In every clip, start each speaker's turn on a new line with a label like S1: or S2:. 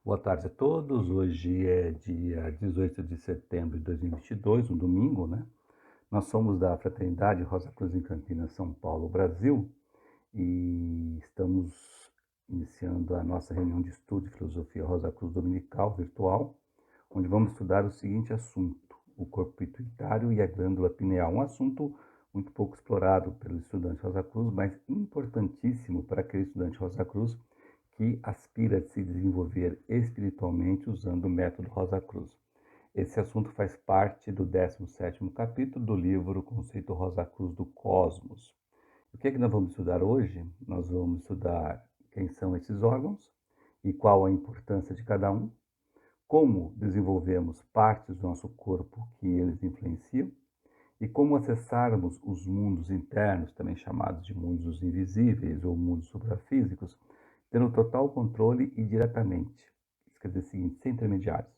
S1: Boa tarde a todos. Hoje é dia 18 de setembro de 2022, um domingo, né? Nós somos da Fraternidade Rosa Cruz em Campinas, São Paulo, Brasil, e estamos iniciando a nossa reunião de estudo de filosofia Rosa Cruz dominical virtual, onde vamos estudar o seguinte assunto: o corpo pituitário e a glândula pineal. Um assunto muito pouco explorado pelo estudante Rosa Cruz, mas importantíssimo para aquele estudante Rosa Cruz que aspira a se desenvolver espiritualmente usando o método Rosa Cruz. Esse assunto faz parte do 17º capítulo do livro Conceito Rosa Cruz do Cosmos. O que é que nós vamos estudar hoje? Nós vamos estudar quem são esses órgãos e qual a importância de cada um, como desenvolvemos partes do nosso corpo que eles influenciam e como acessarmos os mundos internos, também chamados de mundos invisíveis ou mundos suprafísicos, tendo total controle e diretamente, isso quer dizer o seguinte, sem intermediários,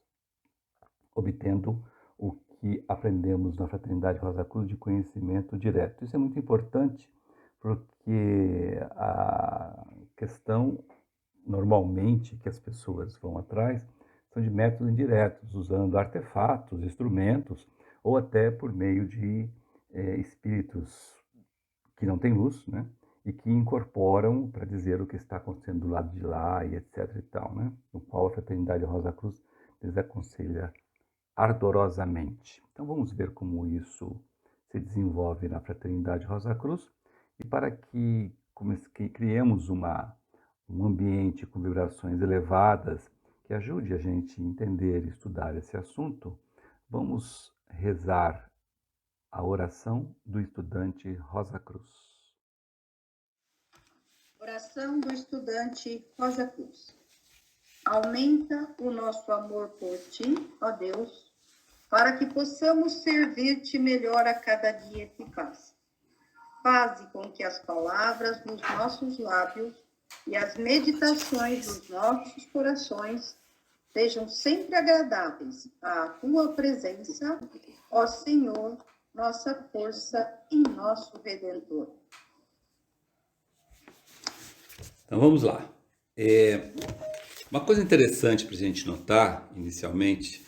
S1: obtendo o que aprendemos na Fraternidade Rosa Cruz de conhecimento direto. Isso é muito importante porque a questão, normalmente, que as pessoas vão atrás, são de métodos indiretos, usando artefatos, instrumentos, ou até por meio de espíritos que não têm luz, né? E que incorporam para dizer o que está acontecendo do lado de lá e etc e tal, né? O qual a Fraternidade Rosa Cruz desaconselha ardorosamente. Então vamos ver como isso se desenvolve na Fraternidade Rosa Cruz e para que criemos um ambiente com vibrações elevadas que ajude a gente a entender e estudar esse assunto, vamos rezar a oração do estudante Rosa Cruz.
S2: Oração do estudante Rosa Cruz. Aumenta o nosso amor por ti, ó Deus, para que possamos servir-te melhor a cada dia eficaz. Faze com que as palavras dos nossos lábios e as meditações dos nossos corações sejam sempre agradáveis à tua presença, ó Senhor, nossa força e nosso Redentor.
S1: Então vamos lá. Uma coisa interessante para a gente notar, inicialmente,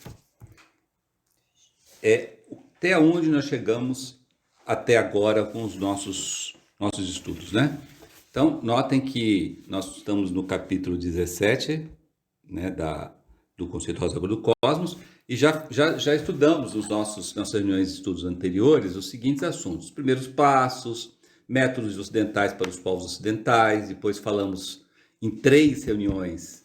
S1: é até onde nós chegamos até agora com os nossos estudos, né? Então, notem que nós estamos no capítulo 17, né, do Conceito Rosa Cruz do Cosmos, e já estudamos nas nossas reuniões de estudos anteriores os seguintes assuntos: os primeiros passos, métodos ocidentais para os povos ocidentais, depois falamos em 3 reuniões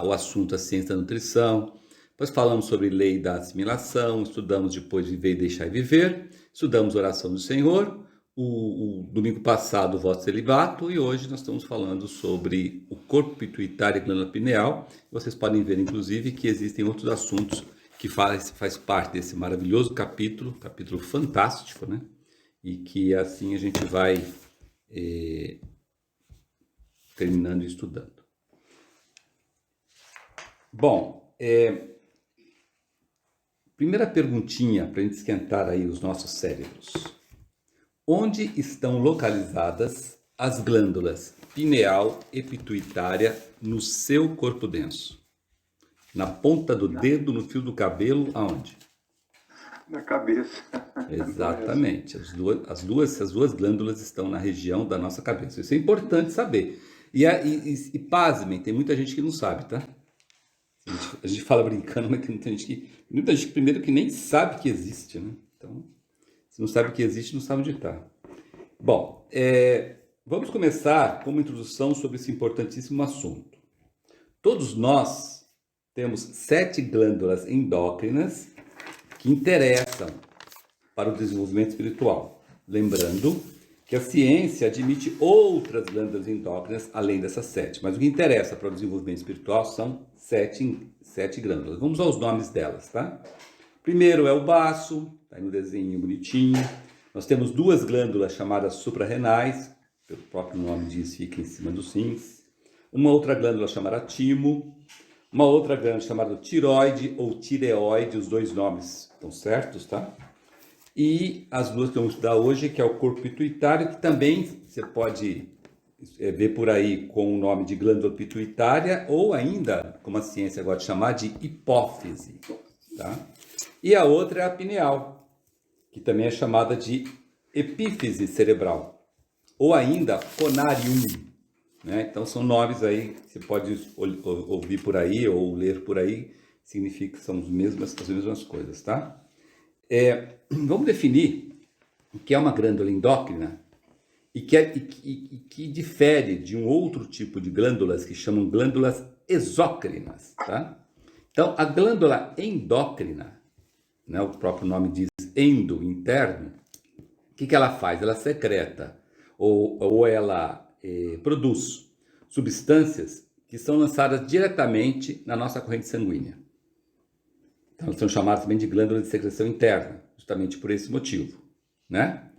S1: o assunto a ciência da nutrição, depois falamos sobre lei da assimilação, estudamos depois viver e deixar viver, estudamos oração do Senhor, o domingo passado o voto celibato, e hoje nós estamos falando sobre o corpo pituitário e glândula pineal. Vocês podem ver inclusive que existem outros assuntos que faz parte desse maravilhoso capítulo fantástico, né? E que assim a gente vai terminando e estudando. Bom, primeira perguntinha para a gente esquentar aí os nossos cérebros. Onde estão localizadas as glândulas pineal e pituitária no seu corpo denso? Na ponta do dedo, no fio do cabelo, aonde?
S3: Na cabeça.
S1: Exatamente. As duas glândulas estão na região da nossa cabeça. Isso é importante saber. E pasmem, tem muita gente que não sabe, tá? A gente fala brincando, mas que muita gente primeiro que nem sabe que existe, né? Então, se não sabe que existe, não sabe onde está. Bom, vamos começar com uma introdução sobre esse importantíssimo assunto. Todos nós temos 7 glândulas endócrinas que interessam para o desenvolvimento espiritual. Lembrando que a ciência admite outras glândulas endócrinas além dessas 7, mas o que interessa para o desenvolvimento espiritual são 7 glândulas. Vamos aos nomes delas, tá? Primeiro é o baço, tá aí no desenho bonitinho. Nós temos 2 glândulas chamadas suprarrenais, pelo próprio nome diz, fica em cima dos rins. Uma outra glândula chamada timo, uma outra glândula chamada tiroide ou tireoide, os 2 nomes estão certos, tá? E as duas que vamos estudar hoje, que é o corpo pituitário, que também você pode vê por aí com o nome de glândula pituitária, ou ainda, como a ciência gosta de chamar, de hipófise. Tá? E a outra é a pineal, que também é chamada de epífise cerebral, ou ainda conarium. Né? Então são nomes aí que você pode ouvir por aí ou ler por aí, significa que são as mesmas coisas. Tá? Vamos definir o que é uma glândula endócrina e que difere de um outro tipo de glândulas que chamam glândulas exócrinas. Tá? Então, a glândula endócrina, né, o próprio nome diz endo, interno, o que ela faz? Ela secreta ou ela produz substâncias que são lançadas diretamente na nossa corrente sanguínea. Então, elas são chamadas também de glândulas de secreção interna, justamente por esse motivo, né?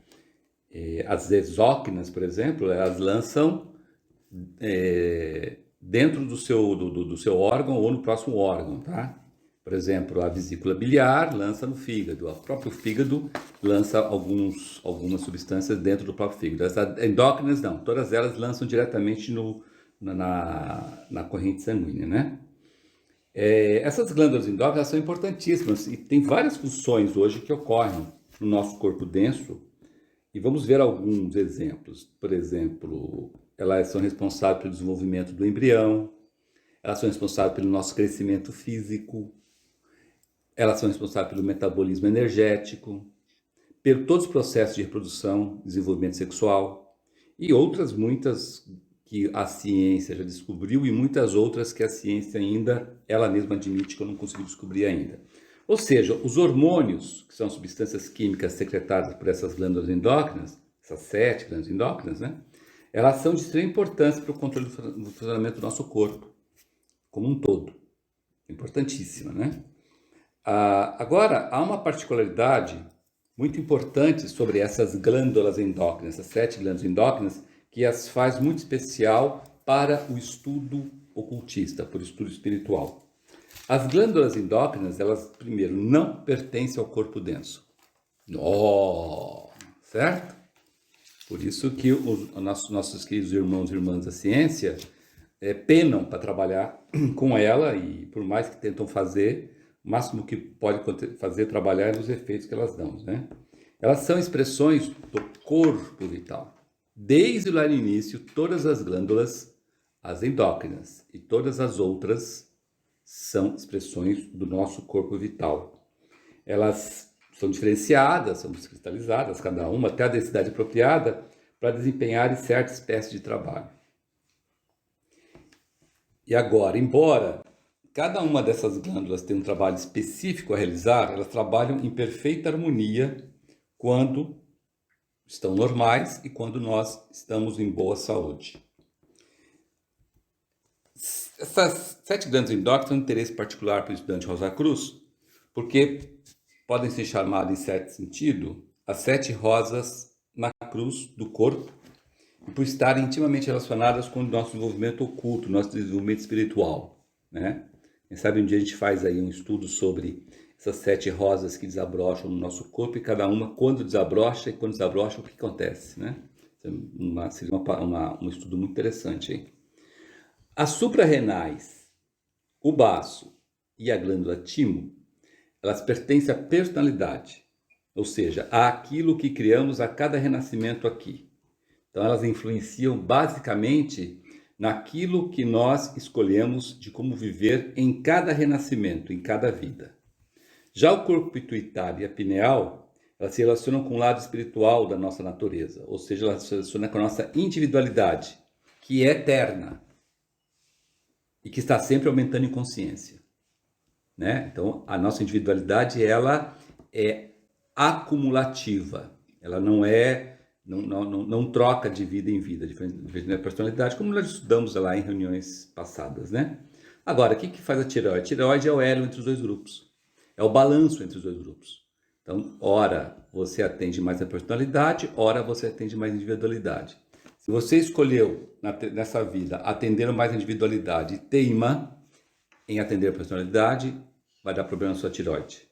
S1: As exócrinas, por exemplo, elas lançam dentro do seu órgão ou no próximo órgão, tá? Por exemplo, a vesícula biliar lança no fígado, o próprio fígado lança algumas substâncias dentro do próprio fígado. As endócrinas não, todas elas lançam diretamente na corrente sanguínea, né? Essas glândulas endócrinas são importantíssimas e tem várias funções hoje que ocorrem no nosso corpo denso. E vamos ver alguns exemplos. Por exemplo, elas são responsáveis pelo desenvolvimento do embrião, elas são responsáveis pelo nosso crescimento físico, elas são responsáveis pelo metabolismo energético, por todos os processos de reprodução, desenvolvimento sexual e outras muitas que a ciência já descobriu e muitas outras que a ciência ainda, ela mesma admite que eu não consegui descobrir ainda. Ou seja, os hormônios, que são substâncias químicas secretadas por essas glândulas endócrinas, essas 7 glândulas endócrinas, né? Elas são de extrema importância para o controle do funcionamento do nosso corpo, como um todo. Importantíssima, né? Agora, há uma particularidade muito importante sobre essas glândulas endócrinas, essas 7 glândulas endócrinas, que as faz muito especial para o estudo ocultista, para o estudo espiritual. As glândulas endócrinas, elas, primeiro, não pertencem ao corpo denso. Certo? Por isso que os nossos queridos irmãos e irmãs da ciência penam para trabalhar com ela e, por mais que tentam fazer, o máximo que pode fazer trabalhar é nos efeitos que elas dão, né? Elas são expressões do corpo vital. Desde lá no início, todas as glândulas, as endócrinas e todas as outras são expressões do nosso corpo vital. Elas são diferenciadas, são cristalizadas, cada uma até a densidade apropriada para desempenhar certa espécie de trabalho. E agora, embora cada uma dessas glândulas tenha um trabalho específico a realizar, elas trabalham em perfeita harmonia quando estão normais e quando nós estamos em boa saúde. Essas 7 glândulas endócrinas têm um interesse particular para o estudante Rosa Cruz, porque podem ser chamadas, em certo sentido, as 7 rosas na cruz do corpo, e por estarem intimamente relacionadas com o nosso desenvolvimento oculto, nosso desenvolvimento espiritual, né? Quem sabe um dia a gente faz aí um estudo sobre essas 7 rosas que desabrocham no nosso corpo, e cada uma, quando desabrocha e quando desabrocha, o que acontece, né? Seria um estudo muito interessante, hein? As suprarrenais, o baço e a glândula timo, elas pertencem à personalidade, ou seja, àquilo que criamos a cada renascimento aqui. Então elas influenciam basicamente naquilo que nós escolhemos de como viver em cada renascimento, em cada vida. Já o corpo pituitário e a pineal, elas se relacionam com o lado espiritual da nossa natureza, ou seja, elas se relacionam com a nossa individualidade, que é eterna e que está sempre aumentando em consciência, né? Então, a nossa individualidade, ela é acumulativa, ela não troca de vida em vida, diferente da personalidade, como nós estudamos lá em reuniões passadas, né? Agora, o que faz a tireoide? A tireoide é o elo entre os dois grupos, é o balanço entre os dois grupos. Então, ora você atende mais a personalidade, ora você atende mais a individualidade. Se você escolheu nessa vida atender mais a individualidade e teima em atender a personalidade, vai dar problema na sua tireoide.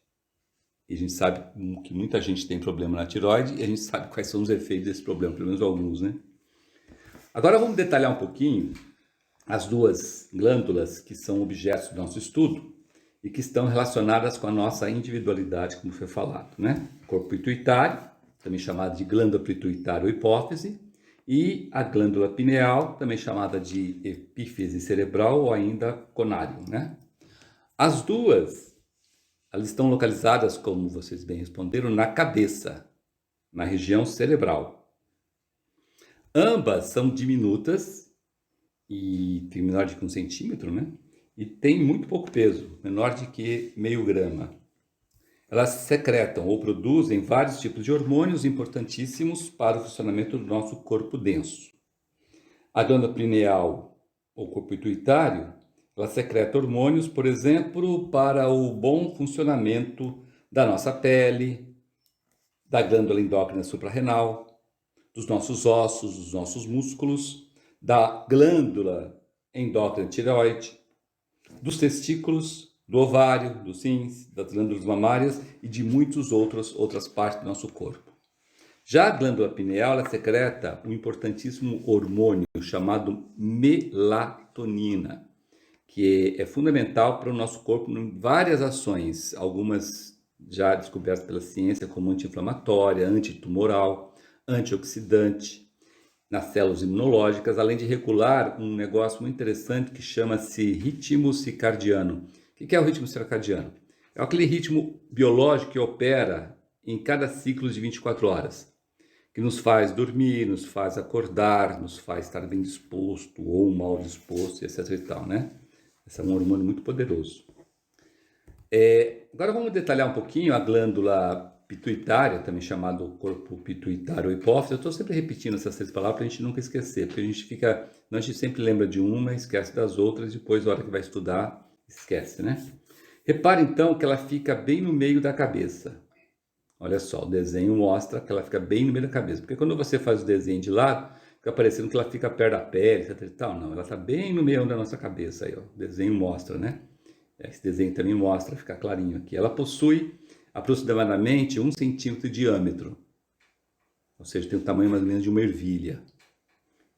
S1: E a gente sabe que muita gente tem problema na tireoide e a gente sabe quais são os efeitos desse problema, pelo menos alguns, né? Agora vamos detalhar um pouquinho as duas glândulas que são objetos do nosso estudo e que estão relacionadas com a nossa individualidade, como foi falado, né? Corpo pituitário, também chamado de glândula pituitária ou hipófise, e a glândula pineal, também chamada de epífise cerebral ou ainda conário, né? As duas, elas estão localizadas, como vocês bem responderam, na cabeça, na região cerebral. Ambas são diminutas e tem menor de que 1 centímetro, né? E tem muito pouco peso, menor de que meio grama. Elas secretam ou produzem vários tipos de hormônios importantíssimos para o funcionamento do nosso corpo denso. A glândula pineal ou corpo pituitário, ela secreta hormônios, por exemplo, para o bom funcionamento da nossa pele, da glândula endócrina suprarrenal, dos nossos ossos, dos nossos músculos, da glândula endócrina tireoide, dos testículos, do ovário, dos rins, das glândulas mamárias e de muitas outras partes do nosso corpo. Já a glândula pineal, ela secreta um importantíssimo hormônio chamado melatonina, que é fundamental para o nosso corpo em várias ações, algumas já descobertas pela ciência como anti-inflamatória, antitumoral, antioxidante, nas células imunológicas, além de regular um negócio muito interessante que chama-se ritmo circadiano. O que é o ritmo circadiano? É aquele ritmo biológico que opera em cada ciclo de 24 horas, que nos faz dormir, nos faz acordar, nos faz estar bem disposto ou mal disposto, etc e tal, né? Esse é um hormônio muito poderoso. Agora vamos detalhar um pouquinho a glândula pituitária, também chamado corpo pituitário ou hipófise. Eu estou sempre repetindo essas 3 palavras para a gente nunca esquecer, porque a gente sempre lembra de uma, esquece das outras, depois, na hora que vai estudar, esquece, né? Repare então que ela fica bem no meio da cabeça. Olha só, o desenho mostra que ela fica bem no meio da cabeça, porque quando você faz o desenho de lado, fica parecendo que ela fica perto da pele, etc e tal. Não, ela está bem no meio da nossa cabeça aí, ó. O desenho mostra, né? Esse desenho também mostra, fica clarinho aqui. Ela possui aproximadamente 1 centímetro de diâmetro, ou seja, tem o tamanho mais ou menos de uma ervilha,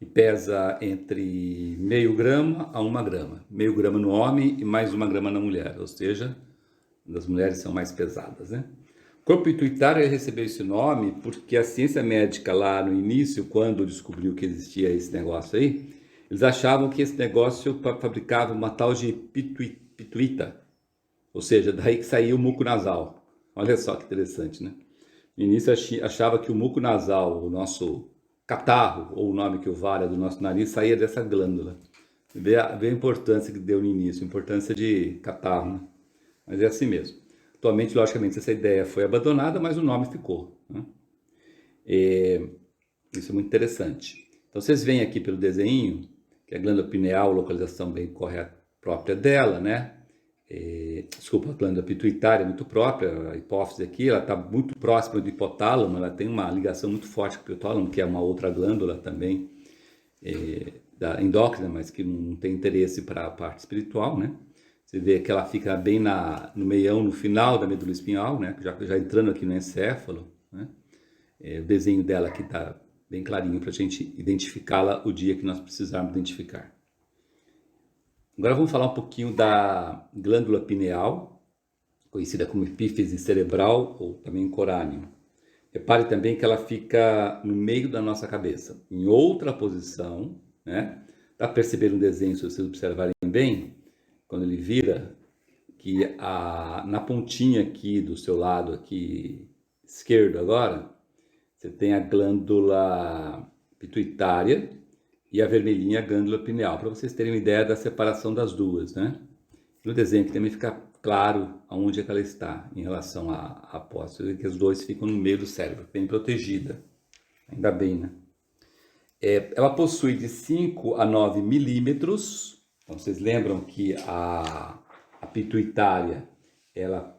S1: e pesa entre meio grama a 1 grama, meio grama no homem e mais 1 grama na mulher, ou seja, as mulheres são mais pesadas, né? O corpo pituitário recebeu esse nome porque a ciência médica lá no início, quando descobriu que existia esse negócio aí, eles achavam que esse negócio fabricava uma tal de pituita, ou seja, daí que saía o muco nasal. Olha só que interessante, né? No início achava que o muco nasal, o nosso catarro, ou o nome que o vale do nosso nariz, saía dessa glândula. Vê a importância que deu no início, a importância de catarro, né? Mas é assim mesmo. Atualmente, logicamente, essa ideia foi abandonada, mas o nome ficou, né? Isso é muito interessante. Então, vocês veem aqui pelo desenho que a glândula pineal, localização bem correta, própria dela, né? Desculpa, a glândula pituitária é muito própria, a hipófise aqui, ela está muito próxima do hipotálamo, ela tem uma ligação muito forte com o hipotálamo, que é uma outra glândula também da endócrina, mas que não tem interesse para a parte espiritual, né? Você vê que ela fica bem no meião, no final da medula espinhal, né? Já entrando aqui no encéfalo, né? O desenho dela aqui está bem clarinho para a gente identificá-la o dia que nós precisarmos identificar. Agora vamos falar um pouquinho da glândula pineal, conhecida como epífise cerebral ou também corâneo. Repare também que ela fica no meio da nossa cabeça, em outra posição, né? Dá para perceber no desenho, se vocês observarem bem, quando ele vira, que na pontinha aqui do seu lado aqui esquerdo agora, você tem a glândula pituitária e a vermelhinha a glândula pineal, para vocês terem uma ideia da separação das duas, né? No desenho aqui também fica claro aonde é que ela está em relação à apóstolo, que os dois ficam no meio do cérebro, bem protegida, ainda bem, né? Ela possui de 5 a 9 milímetros. Então, vocês lembram que a pituitária ela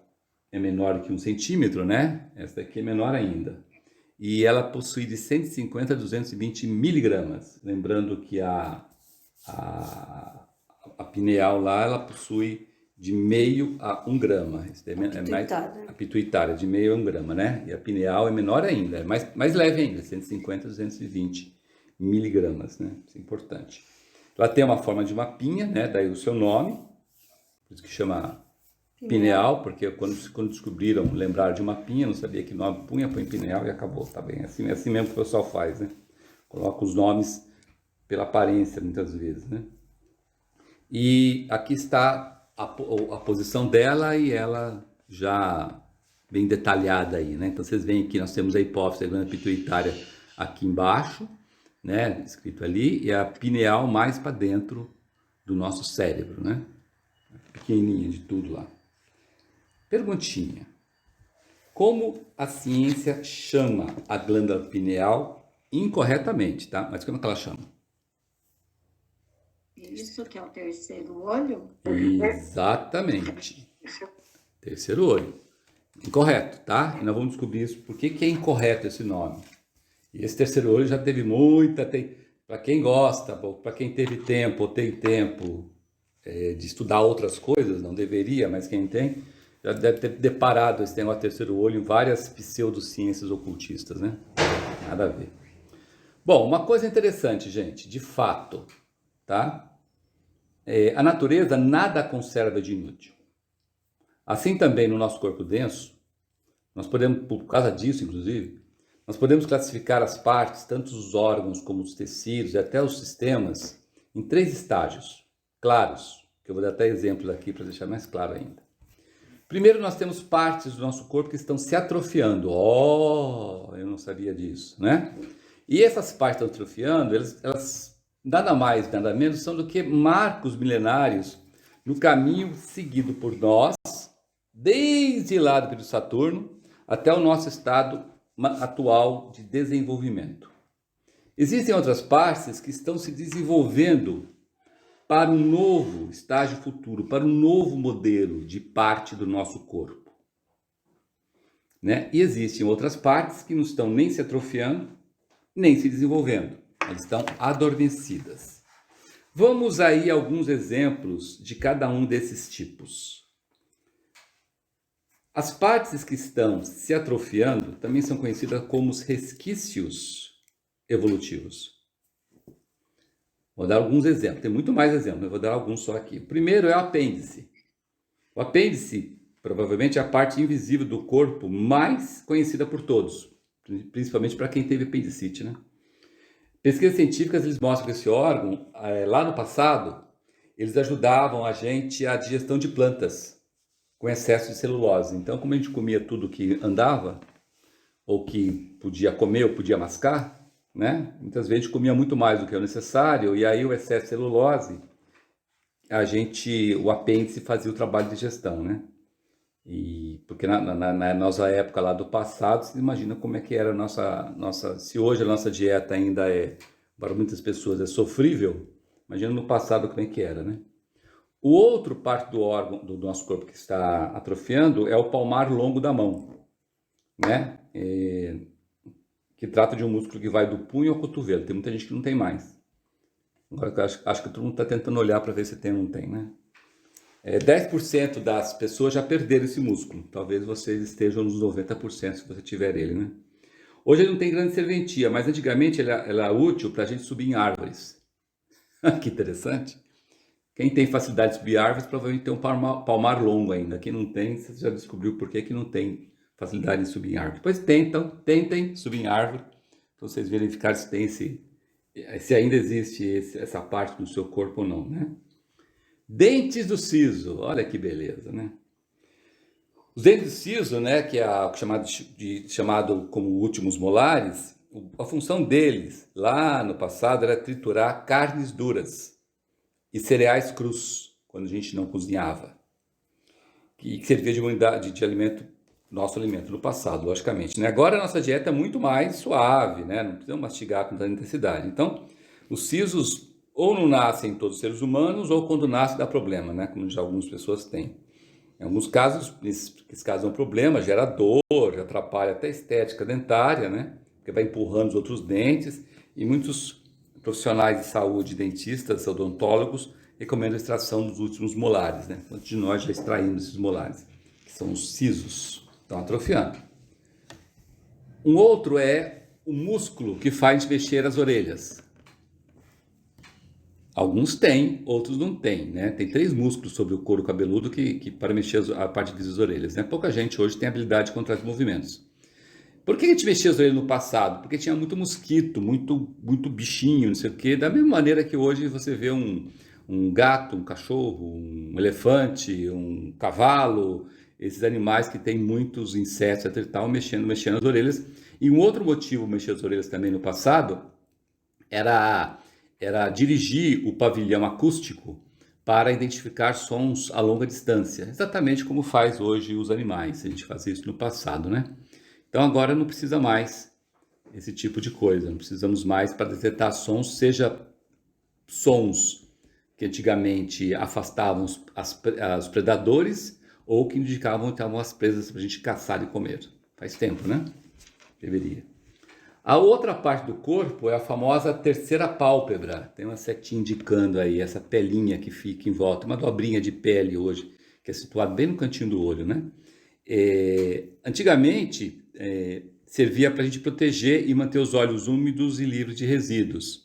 S1: é menor que 1 centímetro, né? Essa daqui é menor ainda. E ela possui de 150 a 220 miligramas. Lembrando que a pineal lá, ela possui de meio a 1 grama. A pituitária de meio a 1 grama, né? E a pineal é menor ainda, é mais leve ainda, 150 a 220 miligramas, né? Isso é importante. Ela tem uma forma de uma pinha, né? Daí o seu nome, por isso que chama pineal, porque quando descobriram, lembraram de uma pinha, não sabia que nome punha, põe pineal e acabou, tá bem? Assim mesmo que o pessoal faz, né? Coloca os nomes pela aparência, muitas vezes, né? E aqui está a posição dela e ela já bem detalhada aí, né? Então vocês veem aqui, nós temos a hipófise, a glândula pituitária aqui embaixo, né? Escrito ali, e a pineal mais para dentro do nosso cérebro, né? Pequenininha de tudo lá. Perguntinha. Como a ciência chama a glândula pineal incorretamente, tá? Mas como é que ela chama?
S2: Isso que é o terceiro olho?
S1: Exatamente. Terceiro olho. Incorreto, tá? E nós vamos descobrir isso. Por que é incorreto esse nome? E esse terceiro olho já teve muita... Para quem gosta, para quem teve tempo ou tem tempo de estudar outras coisas, não deveria, mas quem tem, já deve ter deparado esse negócio de terceiro olho em várias pseudociências ocultistas, né? Nada a ver. Bom, uma coisa interessante, gente, de fato, tá? A natureza nada conserva de inútil. Assim também no nosso corpo denso, nós podemos, por causa disso, inclusive, nós podemos classificar as partes, tanto os órgãos como os tecidos e até os sistemas, em 3 estágios claros, que eu vou dar até exemplos aqui para deixar mais claro ainda. Primeiro, nós temos partes do nosso corpo que estão se atrofiando. Eu não sabia disso, né? E essas partes estão atrofiando, elas nada mais, nada menos são do que marcos milenários no caminho seguido por nós, desde lá do período Saturno até o nosso estado atual de desenvolvimento. Existem outras partes que estão se desenvolvendo para um novo estágio futuro, para um novo modelo de parte do nosso corpo, né? E existem outras partes que não estão nem se atrofiando, nem se desenvolvendo. Elas estão adormecidas. Vamos aí a alguns exemplos de cada um desses tipos. As partes que estão se atrofiando também são conhecidas como os resquícios evolutivos. Vou dar alguns exemplos, tem muito mais exemplos, eu vou dar alguns só aqui. O primeiro é o apêndice. O apêndice, provavelmente, é a parte invisível do corpo mais conhecida por todos, principalmente para quem teve apendicite, né? Pesquisas científicas eles mostram que esse órgão, lá no passado, eles ajudavam a gente a digestão de plantas com excesso de celulose. Então, como a gente comia tudo que andava, ou que podia comer ou podia mascar, né? Muitas vezes a gente comia muito mais do que o necessário, e aí o excesso de celulose, o apêndice fazia o trabalho de digestão, né? Porque na nossa época lá do passado, você imagina como é que era a nossa... Se hoje a nossa dieta ainda para muitas pessoas é sofrível, imagina no passado como é que era, né? O outro parte do órgão do nosso corpo que está atrofiando é o palmar longo da mão, né? Que trata de um músculo que vai do punho ao cotovelo. Tem muita gente que não tem mais. Agora acho que todo mundo está tentando olhar para ver se tem ou não tem, né? 10% das pessoas já perderam esse músculo. Talvez vocês estejam nos 90% se você tiver ele, né? Hoje ele não tem grande serventia, mas antigamente ele era útil para a gente subir em árvores. Que interessante. Quem tem facilidade de subir árvores provavelmente tem um palmar longo ainda. Quem não tem, você já descobriu por que não tem facilidade em subir em árvore. Depois tentem subir em árvore, para vocês verificarem se tem se ainda existe essa parte do seu corpo ou não, né? Dentes do siso, olha que beleza, né? Os dentes do siso, né, que é chamado como últimos molares, a função deles lá no passado era triturar carnes duras e cereais crus, quando a gente não cozinhava, que servia de alimento, nosso alimento no passado, logicamente, né? Agora a nossa dieta é muito mais suave, né? Não precisamos mastigar com tanta intensidade. Então, os sisos ou não nascem em todos os seres humanos, ou quando nasce dá problema, né? Como já algumas pessoas têm. Em alguns casos, esse caso é um problema, gera dor, atrapalha até a estética dentária, né? Porque vai empurrando os outros dentes, e muitos profissionais de saúde, dentistas, odontólogos, recomendam a extração dos últimos molares, né? Muitos de nós já extraímos esses molares, que são os sisos, estão atrofiando. Um outro é o músculo que faz mexer as orelhas. Alguns têm, outros não têm, né? Tem 3 músculos sobre o couro cabeludo que para mexer a parte das orelhas, né? Pouca gente hoje tem habilidade de controlar os movimentos. Por que a gente mexia as orelhas no passado? Porque tinha muito mosquito, muito bichinho, não sei o quê. Da mesma maneira que hoje você vê um gato, um cachorro, um elefante, um cavalo, esses animais que têm muitos insetos, etc e tal, mexendo as orelhas. E um outro motivo mexer as orelhas também no passado era, era dirigir o pavilhão acústico para identificar sons a longa distância, exatamente como faz hoje os animais. A gente fazia isso no passado, né? Então agora não precisa mais esse tipo de coisa, não precisamos mais para detectar sons, seja sons que antigamente afastavam os predadores ou que indicavam que estavam as presas para a gente caçar e comer. Faz tempo, né? Deveria. A outra parte do corpo é a famosa terceira pálpebra. Tem uma setinha indicando aí, essa pelinha que fica em volta, uma dobrinha de pele hoje, que é situada bem no cantinho do olho, né? Antigamente, servia para a gente proteger e manter os olhos úmidos e livres de resíduos.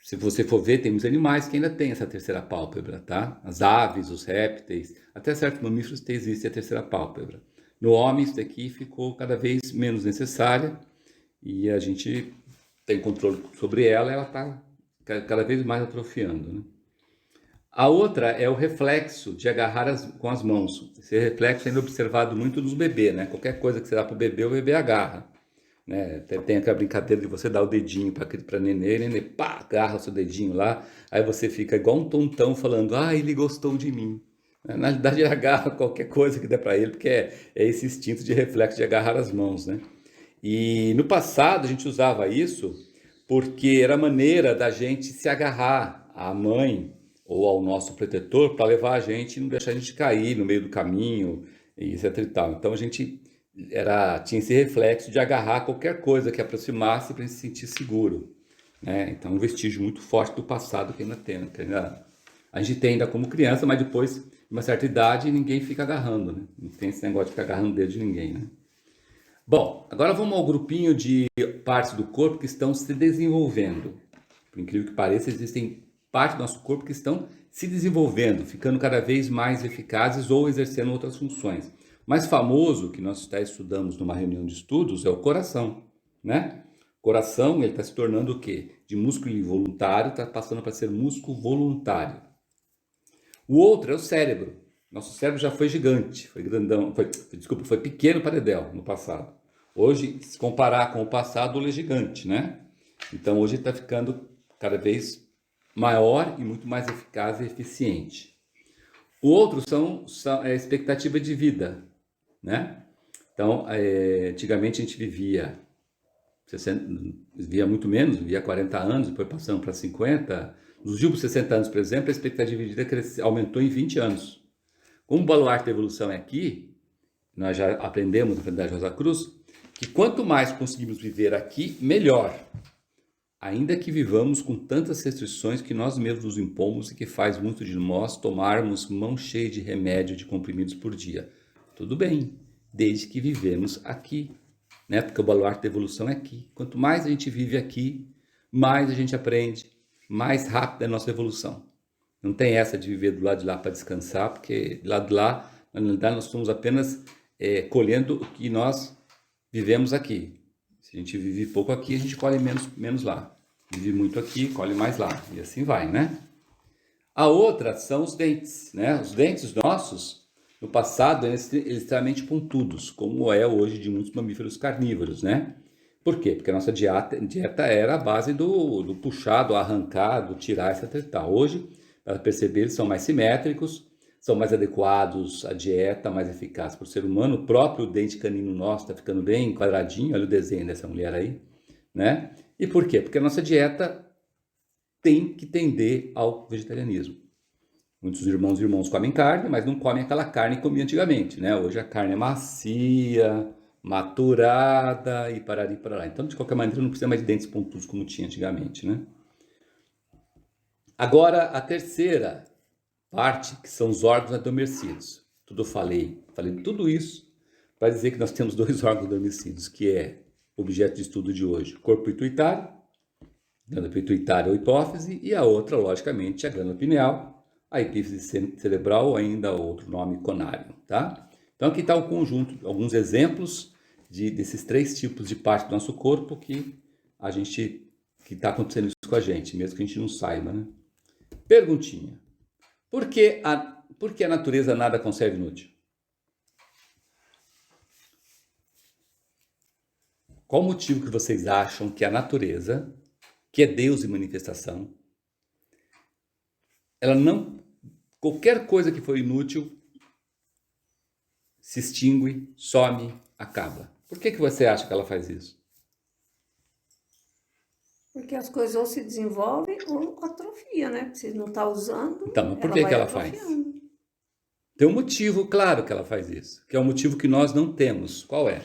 S1: Se você for ver, tem muitos animais que ainda têm essa terceira pálpebra, tá? As aves, os répteis, até certos mamíferos existe a terceira pálpebra. No homem, isso daqui ficou cada vez menos necessária e a gente tem controle sobre ela, ela está cada vez mais atrofiando, né? A outra é o reflexo de agarrar com as mãos. Esse reflexo é ainda observado muito nos bebês, né? Qualquer coisa que você dá para o bebê agarra. Né? Tem aquela brincadeira de você dar o dedinho para nenê, pá, agarra o seu dedinho lá, aí você fica igual um tontão falando, ele gostou de mim. Na verdade, ele agarra qualquer coisa que der para ele, porque é esse instinto de reflexo de agarrar as mãos, né? E no passado a gente usava isso porque era maneira da gente se agarrar à mãe ou ao nosso protetor para levar a gente e não deixar a gente cair no meio do caminho, e etc e tal. Então a gente tinha esse reflexo de agarrar qualquer coisa que aproximasse para a gente se sentir seguro, né? Então um vestígio muito forte do passado que ainda tem, a gente tem ainda como criança, mas depois, de uma certa idade, ninguém fica agarrando, né? Não tem esse negócio de ficar agarrando o dedo de ninguém, né? Bom, agora vamos ao grupinho de partes do corpo que estão se desenvolvendo. Por incrível que pareça, existem partes do nosso corpo que estão se desenvolvendo, ficando cada vez mais eficazes ou exercendo outras funções. O mais famoso que nós estudamos numa reunião de estudos é o coração, né? O coração, ele está se tornando o quê? De músculo involuntário, está passando para ser músculo voluntário. O outro é o cérebro. Nosso cérebro já foi gigante, foi grandão, foi pequeno para Dedéu no passado. Hoje, se comparar com o passado, ele é gigante, né? Então hoje está ficando cada vez maior e muito mais eficaz e eficiente. O outro é a expectativa de vida, né? Então, antigamente a gente vivia muito menos, vivia 40 anos, depois passamos para 50. Nos últimos 60 anos, por exemplo, a expectativa de vida aumentou em 20 anos. Como o baluarte da evolução é aqui, nós já aprendemos na Fraternidade Rosa Cruz, que quanto mais conseguimos viver aqui, melhor. Ainda que vivamos com tantas restrições que nós mesmos nos impomos e que faz muito de nós tomarmos mão cheia de remédio, de comprimidos por dia. Tudo bem, desde que vivemos aqui, né? Porque o baluarte da evolução é aqui. Quanto mais a gente vive aqui, mais a gente aprende, mais rápida é a nossa evolução. Não tem essa de viver do lado de lá para descansar, porque do lado de lá, na realidade, nós estamos apenas colhendo o que nós vivemos aqui. Se a gente vive pouco aqui, a gente colhe menos lá. Vive muito aqui, colhe mais lá. E assim vai, né? A outra são os dentes, né? Os dentes nossos, no passado, eram extremamente pontudos, como é hoje de muitos mamíferos carnívoros, né? Por quê? Porque a nossa dieta era a base do puxar, do arrancar, do tirar, etc e tal. Hoje, para perceber, eles são mais simétricos, são mais adequados à dieta, mais eficazes para o ser humano. O próprio dente canino nosso está ficando bem quadradinho, olha o desenho dessa mulher aí, né? E por quê? Porque a nossa dieta tem que tender ao vegetarianismo. Muitos irmãos comem carne, mas não comem aquela carne que comia antigamente, né? Hoje a carne é macia, maturada e parari para lá. Então, de qualquer maneira, não precisa mais de dentes pontudos como tinha antigamente, né? Agora, a terceira parte, que são os órgãos adormecidos. Tudo falei tudo isso para dizer que nós temos 2 órgãos adormecidos, que é objeto de estudo de hoje, o corpo pituitário, glândula pituitária ou hipófise, e a outra, logicamente, a glândula pineal, a epífise cerebral, ou ainda outro nome conário, tá? Então aqui está o conjunto, alguns exemplos desses 3 tipos de parte do nosso corpo que está acontecendo isso com a gente, mesmo que a gente não saiba, né? Perguntinha. Por que a natureza nada conserva inútil? Qual o motivo que vocês acham que a natureza, que é Deus em manifestação, qualquer coisa que for inútil se extingue, some, acaba? Por que você acha que ela faz isso?
S4: Porque as coisas ou se desenvolvem ou atrofia, né? Se não está usando,
S1: Então, mas por que ela faz? Tem um motivo claro que ela faz isso, que é um motivo que nós não temos. Qual é?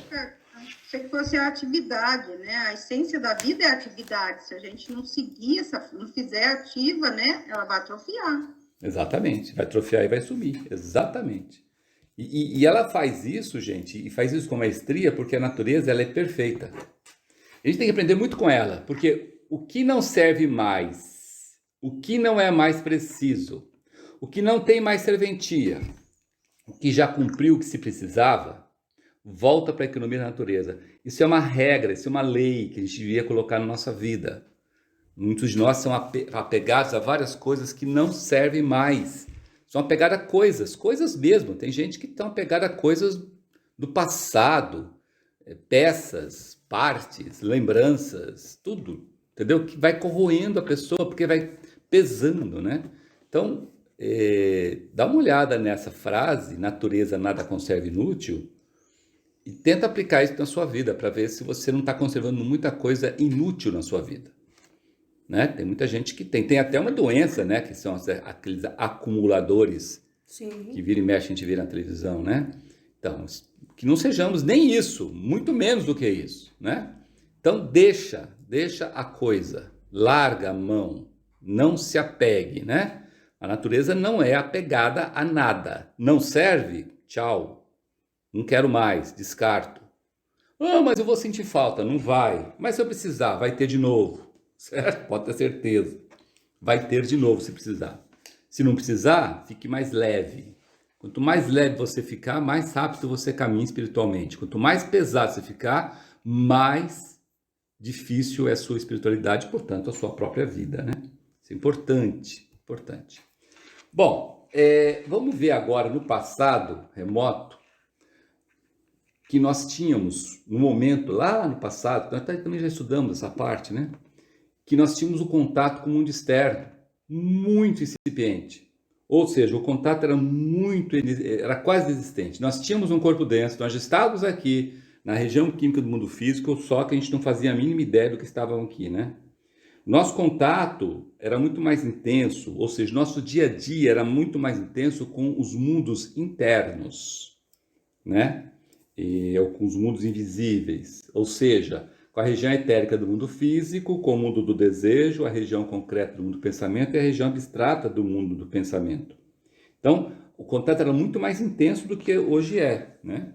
S2: Se fosse a atividade, né? A essência da vida é a atividade. Se a gente não seguir, não fizer ativa, né? Ela vai atrofiar.
S1: Exatamente, vai atrofiar e vai sumir, exatamente. E ela faz isso, gente, e faz isso com maestria, porque a natureza ela é perfeita. A gente tem que aprender muito com ela, porque o que não serve mais, o que não é mais preciso, o que não tem mais serventia, o que já cumpriu o que se precisava, volta para a economia da natureza. Isso é uma regra, isso é uma lei que a gente devia colocar na nossa vida. Muitos de nós são apegados a várias coisas que não servem mais. São apegados a coisas mesmo. Tem gente que está apegada a coisas do passado, peças, partes, lembranças, tudo, entendeu? Que vai corroendo a pessoa, porque vai pesando, né? Então, dá uma olhada nessa frase, natureza nada conserva inútil, e tenta aplicar isso na sua vida, para ver se você não está conservando muita coisa inútil na sua vida. Né? Tem muita gente que tem até uma doença, né? Que são aqueles acumuladores.
S4: Sim.
S1: Que vira e mexe a gente vê na televisão, né? Então, que não sejamos nem isso, muito menos do que isso, né? Então deixa a coisa, larga a mão, não se apegue, né? A natureza não é apegada a nada, não serve, tchau, não quero mais, descarto. Ah, mas eu vou sentir falta, não vai, mas se eu precisar, vai ter de novo. Certo? Pode ter certeza. Vai ter de novo se precisar. Se não precisar, fique mais leve. Quanto mais leve você ficar, mais rápido você caminha espiritualmente. Quanto mais pesado você ficar, mais difícil é a sua espiritualidade, portanto, a sua própria vida, né? Isso é importante, importante. Bom, vamos ver agora no passado remoto, que nós tínhamos, no momento, lá no passado, nós também já estudamos essa parte, né? Que nós tínhamos o contato com o mundo externo, muito incipiente. Ou seja, o contato era quase inexistente. Nós tínhamos um corpo denso, nós já estávamos aqui na região química do mundo físico, só que a gente não fazia a mínima ideia do que estavam aqui, né? Nosso contato era muito mais intenso, ou seja, nosso dia a dia era muito mais intenso com os mundos internos, né? Ou com os mundos invisíveis, ou seja, com a região etérica do mundo físico, com o mundo do desejo, a região concreta do mundo do pensamento e a região abstrata do mundo do pensamento. Então, o contato era muito mais intenso do que hoje é, né?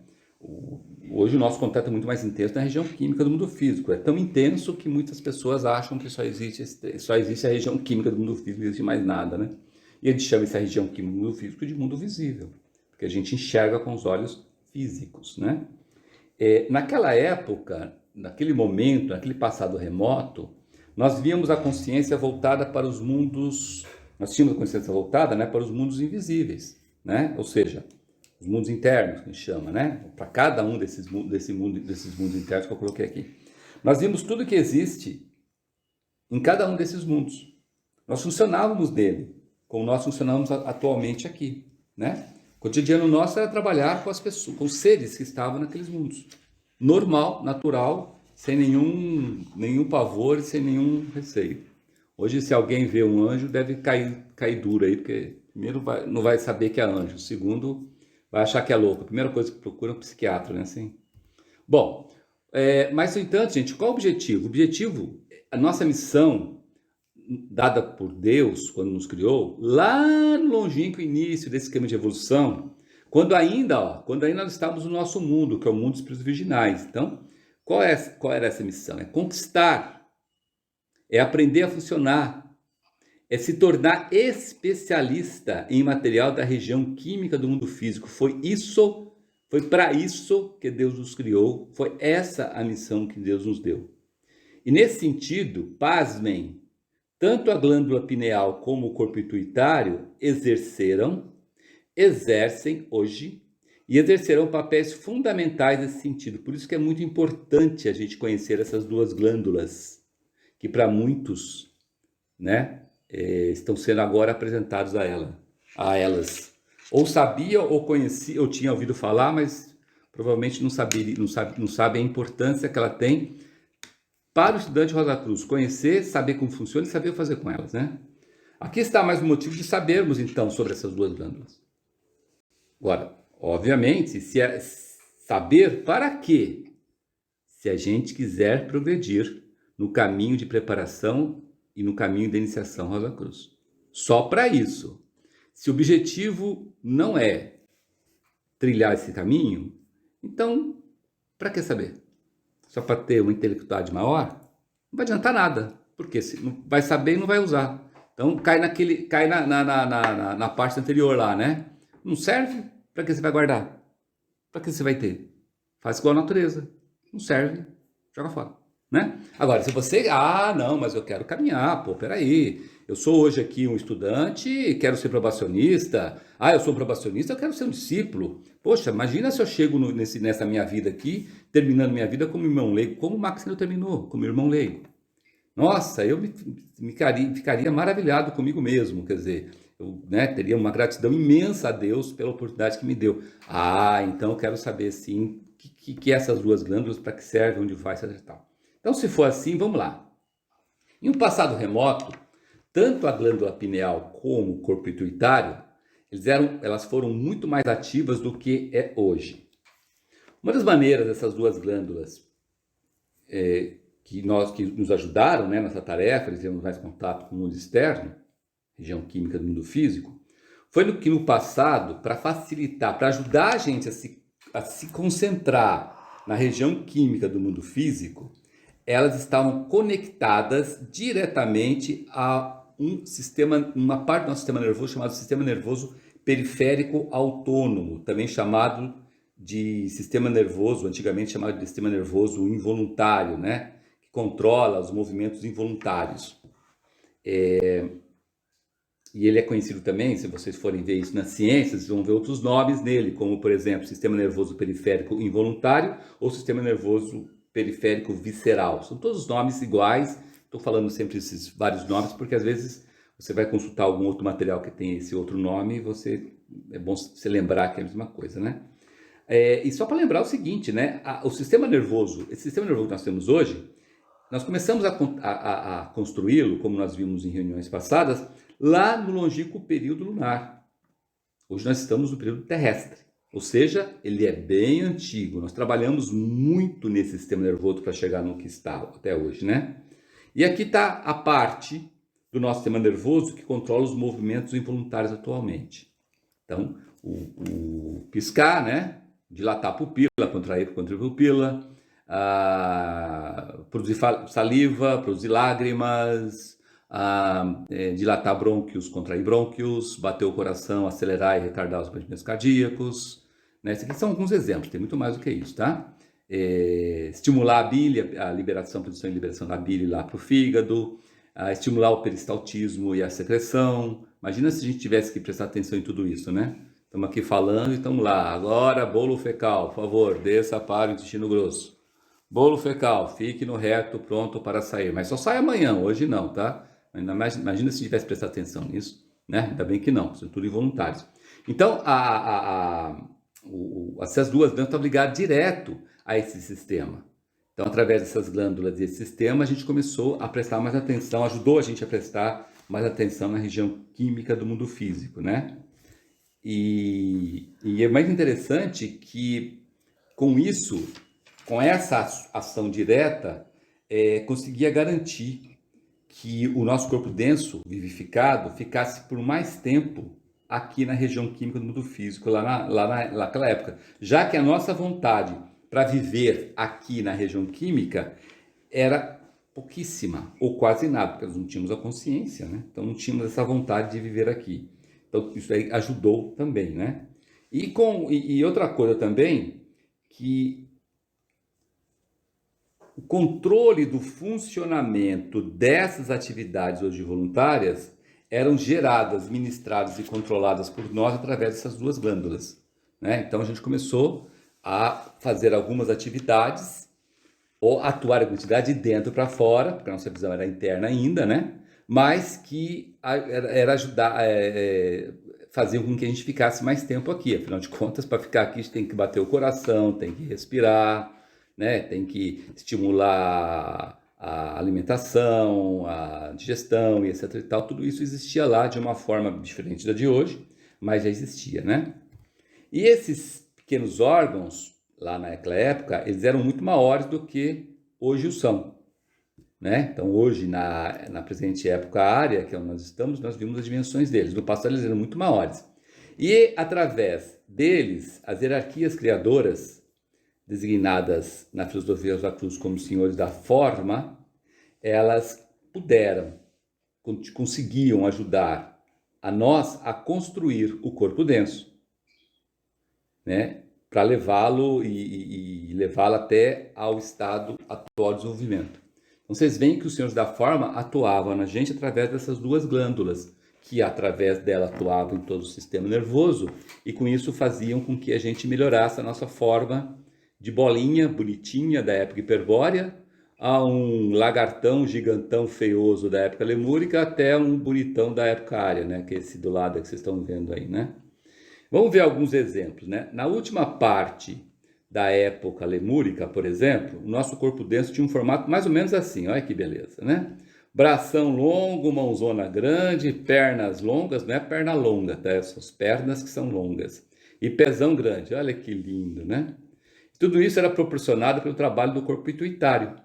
S1: Hoje o nosso contato é muito mais intenso na região química do mundo físico. É tão intenso que muitas pessoas acham que só existe a região química do mundo físico, não existe mais nada, né? E a gente chama essa região química do mundo físico de mundo visível, porque a gente enxerga com os olhos físicos, né? Naquela época, naquele momento, naquele passado remoto, nós víamos a consciência voltada para os mundos, nós tínhamos a consciência voltada, né, para os mundos invisíveis, né? Ou seja, os mundos internos, que a gente chama, né? Para cada um desses mundos internos que eu coloquei aqui. Nós vimos tudo que existe em cada um desses mundos. Nós funcionávamos nele, como nós funcionamos atualmente aqui, né? O cotidiano nosso era trabalhar com as pessoas, com os seres que estavam naqueles mundos. Normal, natural, sem nenhum pavor e sem nenhum receio. Hoje, se alguém vê um anjo, deve cair duro aí, porque primeiro não vai saber que é anjo, segundo, vai achar que é louco. A primeira coisa que procura é um psiquiatra, né? Assim. Bom, mas, no entanto, gente, qual o objetivo? O objetivo, a nossa missão, dada por Deus, quando nos criou, lá no longínquo início desse esquema de evolução, quando ainda nós estávamos no nosso mundo, que é o mundo dos espíritos virginais. Então, qual era essa missão? É conquistar é aprender a funcionar, é se tornar especialista em material da região química do mundo físico. Foi para isso que Deus nos criou, foi essa a missão que Deus nos deu. E nesse sentido, pasmem, tanto a glândula pineal como o corpo pituitário exercem hoje e exercerão papéis fundamentais nesse sentido. Por isso que é muito importante a gente conhecer essas duas glândulas, que para muitos, né, estão sendo agora apresentados a elas. Ou sabia, ou conhecia, ou tinha ouvido falar, mas provavelmente não sabe a importância que ela tem para o estudante Rosa Cruz conhecer, saber como funciona e saber o que fazer com elas, né? Aqui está mais um motivo de sabermos, então, sobre essas duas glândulas. Agora, obviamente, saber para quê? Se a gente quiser progredir no caminho de preparação e no caminho da iniciação Rosa Cruz. Só para isso. Se o objetivo não é trilhar esse caminho, então, para que saber? Só para ter uma intelectualidade maior? Não vai adiantar nada, porque se não vai saber e não vai usar. Então cai na parte anterior lá, né? Não serve? Para que você vai guardar? Para que você vai ter? Faz igual a natureza. Não serve, joga fora, né? Agora, se você... não, mas eu quero caminhar, peraí. Eu sou hoje aqui um estudante e quero ser probacionista. Eu sou um probacionista, eu quero ser um discípulo. Poxa, imagina se eu chego nessa minha vida aqui, terminando minha vida como irmão leigo, como o Maxino terminou, como irmão leigo. Nossa, eu ficaria maravilhado comigo mesmo, quer dizer, eu, né, teria uma gratidão imensa a Deus pela oportunidade que me deu. Então eu quero saber, sim, que essas duas glândulas, para que servem, onde vai, etc. Tal. Então, se for assim, vamos lá. Em um passado remoto, tanto a glândula pineal como o corpo pituitário, elas foram muito mais ativas do que é hoje. Uma das maneiras dessas duas glândulas que nos ajudaram, né, nessa tarefa, de termos mais contato com o mundo externo, região química do mundo físico, foi que no passado, para facilitar, para ajudar a gente a se concentrar na região química do mundo físico, elas estavam conectadas diretamente a uma parte do nosso sistema nervoso chamado sistema nervoso periférico autônomo, também chamado de sistema nervoso, antigamente chamado de sistema nervoso involuntário, né? Que controla os movimentos involuntários. E ele é conhecido também, se vocês forem ver isso nas ciências, vocês vão ver outros nomes nele, como, por exemplo, sistema nervoso periférico involuntário ou sistema nervoso periférico visceral. São todos nomes iguais. Estou falando sempre esses vários nomes, porque às vezes você vai consultar algum outro material que tem esse outro nome e é bom você lembrar que é a mesma coisa, né? E só para lembrar o seguinte, né? Esse sistema nervoso que nós temos hoje, nós começamos a construí-lo, como nós vimos em reuniões passadas, lá no longínquo período lunar. Hoje nós estamos no período terrestre, ou seja, ele é bem antigo. Nós trabalhamos muito nesse sistema nervoso para chegar no que está até hoje, né? E aqui está a parte do nosso sistema nervoso que controla os movimentos involuntários atualmente. Então, o piscar, né? Dilatar a pupila, contrair a pupila, produzir saliva, produzir lágrimas, dilatar brônquios, contrair brônquios, bater o coração, acelerar e retardar os batimentos cardíacos. Né? Esses aqui são alguns exemplos, tem muito mais do que isso, tá? Estimular a bile, a produção e liberação da bile lá para o fígado, estimular o peristaltismo e a secreção. Imagina se a gente tivesse que prestar atenção em tudo isso, né? Estamos aqui falando e estamos lá. Agora, bolo fecal, por favor, desça para o intestino grosso. Bolo fecal, fique no reto, pronto para sair. Mas só sai amanhã, hoje não, tá? Imagina se tivesse prestado atenção nisso, né? Ainda bem que não, são tudo involuntários. Então, essas duas glândulas estão ligadas direto a esse sistema. Então, através dessas glândulas desse sistema, a gente começou a prestar mais atenção, ajudou a gente a prestar mais atenção na região química do mundo físico, né? E é mais interessante que, com isso, com essa ação direta, conseguia garantir que o nosso corpo denso, vivificado, ficasse por mais tempo aqui na região química do mundo físico, naquela época. Já que a nossa vontade para viver aqui na região química era pouquíssima, ou quase nada, porque nós não tínhamos a consciência, né? Então não tínhamos essa vontade de viver aqui. Então isso aí ajudou também, né? E outra coisa também, que o controle do funcionamento dessas atividades hoje voluntárias eram geradas, ministradas e controladas por nós através dessas duas glândulas, né? Então a gente começou a fazer algumas atividades ou atuar em quantidade de dentro para fora, porque a nossa visão era interna ainda, né? Mas que era ajudar, fazer com que a gente ficasse mais tempo aqui. Afinal de contas, para ficar aqui, a gente tem que bater o coração, tem que respirar, né? Tem que estimular a alimentação, a digestão e etc e tal. Tudo isso existia lá de uma forma diferente da de hoje, mas já existia, né? E esses pequenos órgãos, lá naquela época, eles eram muito maiores do que hoje o são, né? Então, hoje, na presente época área, que é onde nós estamos, nós vimos as dimensões deles. No passado, eles eram muito maiores. E, através deles, as hierarquias criadoras, designadas na filosofia Rosa Cruz como senhores da forma, elas conseguiam ajudar a nós a construir o corpo denso, né? Para levá-lo e levá-lo até ao estado atual de desenvolvimento. Então, vocês veem que os senhores da forma atuavam na gente através dessas duas glândulas, que através dela atuavam em todo o sistema nervoso, e com isso faziam com que a gente melhorasse a nossa forma de bolinha bonitinha da época hiperbórea, a um lagartão gigantão feioso da época lemúrica, até um bonitão da época área, né? Que é esse do lado que vocês estão vendo aí, né? Vamos ver alguns exemplos, né? Na última parte da época lemúrica, por exemplo, o nosso corpo denso tinha um formato mais ou menos assim, olha que beleza, né? Bração longo, mãozona grande, pernas longas, não é perna longa, tá? São as pernas que são longas. E pezão grande, olha que lindo, né? Tudo isso era proporcionado pelo trabalho do corpo pituitário,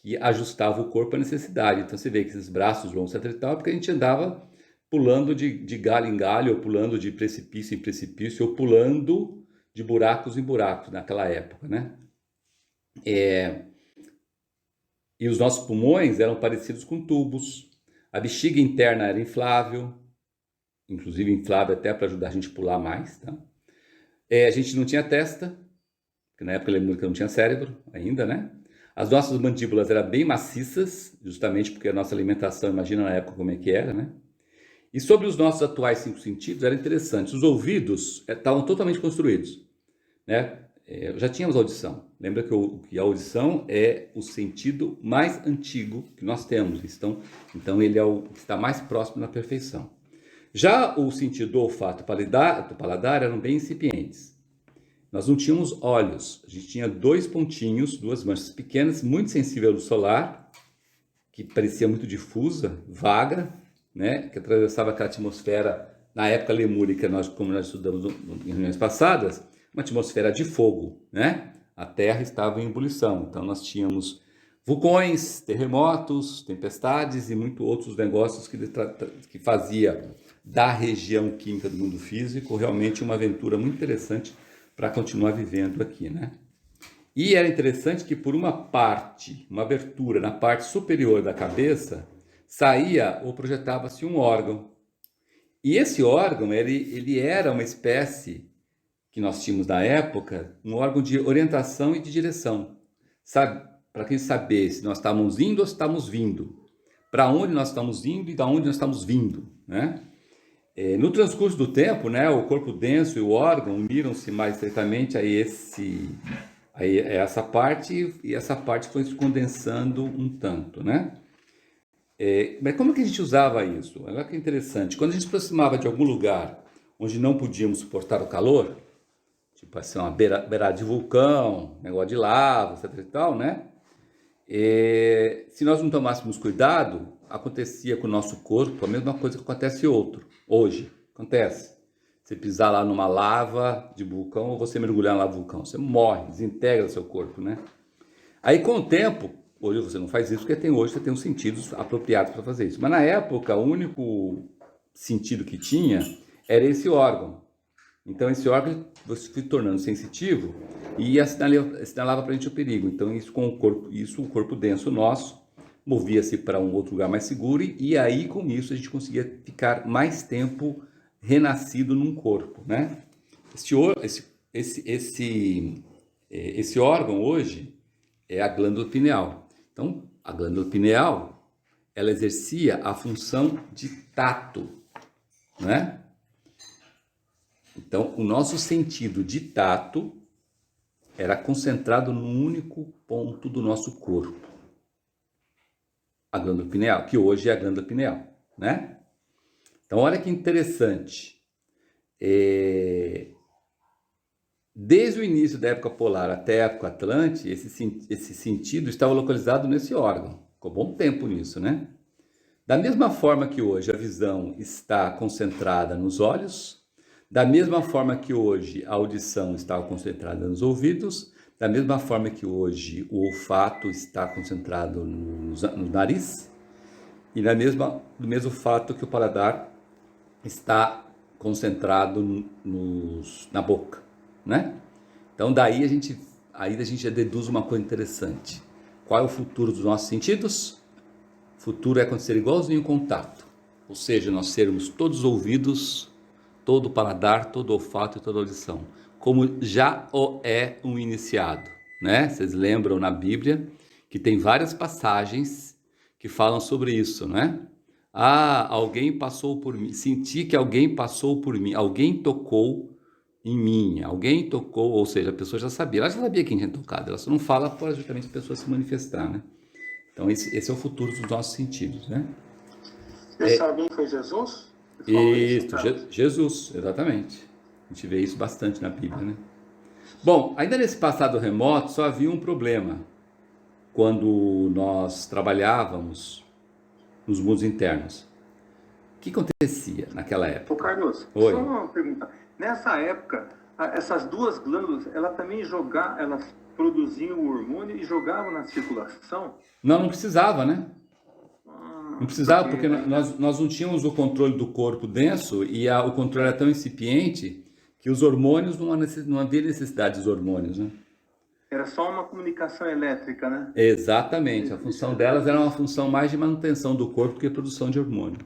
S1: que ajustava o corpo à necessidade. Então você vê que esses braços longos, etc e tal, porque a gente andava pulando de galho em galho, ou pulando de precipício em precipício, ou pulando de buracos em buracos naquela época, né? E os nossos pulmões eram parecidos com tubos. A bexiga interna era inflável, inclusive inflável até para ajudar a gente a pular mais, tá? A gente não tinha testa, porque na época lemúrica não tinha cérebro ainda, né? As nossas mandíbulas eram bem maciças, justamente porque a nossa alimentação, imagina na época como é que era, né? E sobre os nossos atuais 5 sentidos, era interessante. Os ouvidos estavam totalmente construídos, né? Já tínhamos audição. Lembra que a audição é o sentido mais antigo que nós temos. Então ele é o que está mais próximo da perfeição. Já o sentido do olfato e do paladar eram bem incipientes. Nós não tínhamos olhos. A gente tinha 2 pontinhos, 2 manchas pequenas, muito sensível à luz solar, que parecia muito difusa, vaga, né, que atravessava aquela atmosfera, na época lemúrica, como nós estudamos em reuniões passadas, uma atmosfera de fogo, né? A Terra estava em ebulição, então nós tínhamos vulcões, terremotos, tempestades e muitos outros negócios que fazia da região química do mundo físico realmente uma aventura muito interessante para continuar vivendo aqui, né? E era interessante que por uma abertura na parte superior da cabeça, saía ou projetava-se um órgão. E esse órgão, ele era uma espécie, que nós tínhamos na época, um órgão de orientação e de direção. Sabe? Para quem saber se nós estamos indo ou se estamos vindo. Para onde nós estamos indo e de onde nós estamos vindo, né? No transcurso do tempo, né, o corpo denso e o órgão uniram-se mais estreitamente a essa parte, e essa parte foi se condensando um tanto, né? Mas como que a gente usava isso? Olha que interessante. Quando a gente se aproximava de algum lugar onde não podíamos suportar o calor, tipo assim, uma beirada de vulcão, negócio de lava, etc e tal, né? Se nós não tomássemos cuidado, acontecia com o nosso corpo a mesma coisa que acontece hoje. Acontece. Você pisar lá numa lava de vulcão ou você mergulhar na lava de vulcão, você morre, desintegra seu corpo, né? Aí com o tempo, hoje você não faz isso porque você tem os sentidos apropriados para fazer isso. Mas na época, o único sentido que tinha era esse órgão. Então esse órgão você foi tornando sensitivo e assinalava para a gente o perigo. Então isso o corpo denso nosso movia-se para um outro lugar mais seguro e aí com isso a gente conseguia ficar mais tempo renascido num corpo, né? Esse órgão hoje é a glândula pineal. Então, a glândula pineal, ela exercia a função de tato, né? Então, o nosso sentido de tato era concentrado num único ponto do nosso corpo. A glândula pineal, que hoje é a glândula pineal, né? Então, olha que interessante. Desde o início da época polar até a época Atlante, esse sentido estava localizado nesse órgão. Ficou bom tempo nisso, né? Da mesma forma que hoje a visão está concentrada nos olhos, da mesma forma que hoje a audição está concentrada nos ouvidos, da mesma forma que hoje o olfato está concentrado no nariz, e do mesmo fato que o paladar está concentrado na boca, né? Então daí a gente já deduz uma coisa interessante. Qual é o futuro dos nossos sentidos? O futuro é acontecer igualzinho em contato, ou seja, nós sermos todos ouvidos, todo o paladar, todo o olfato e toda a audição, como já o é um iniciado, né? Vocês lembram na Bíblia que tem várias passagens que falam sobre isso, né? Alguém passou por mim, senti que alguém passou por mim, alguém tocou em mim, alguém tocou, ou seja, a pessoa já sabia, ela já sabia quem tinha tocado, ela só não fala para justamente a pessoa se manifestar, né? Então esse é o futuro dos nossos sentidos, né?
S3: Esse alguém foi Jesus?
S1: Isso, Jesus, exatamente. A gente vê isso bastante na Bíblia, né? Bom, ainda nesse passado remoto só havia um problema quando nós trabalhávamos nos mundos internos. O que acontecia naquela época?
S3: Ô Carlos,
S1: Oi.
S3: só uma pergunta. Nessa época, essas duas glândulas, elas produziam o hormônio e jogavam na circulação?
S1: Não precisava, né? Não precisava, porque nós não tínhamos o controle do corpo denso e o controle era tão incipiente que os hormônios, não havia necessidade dos hormônios, né?
S3: Era só uma comunicação elétrica, né?
S1: Exatamente, a função delas era uma função mais de manutenção do corpo do que produção de hormônio,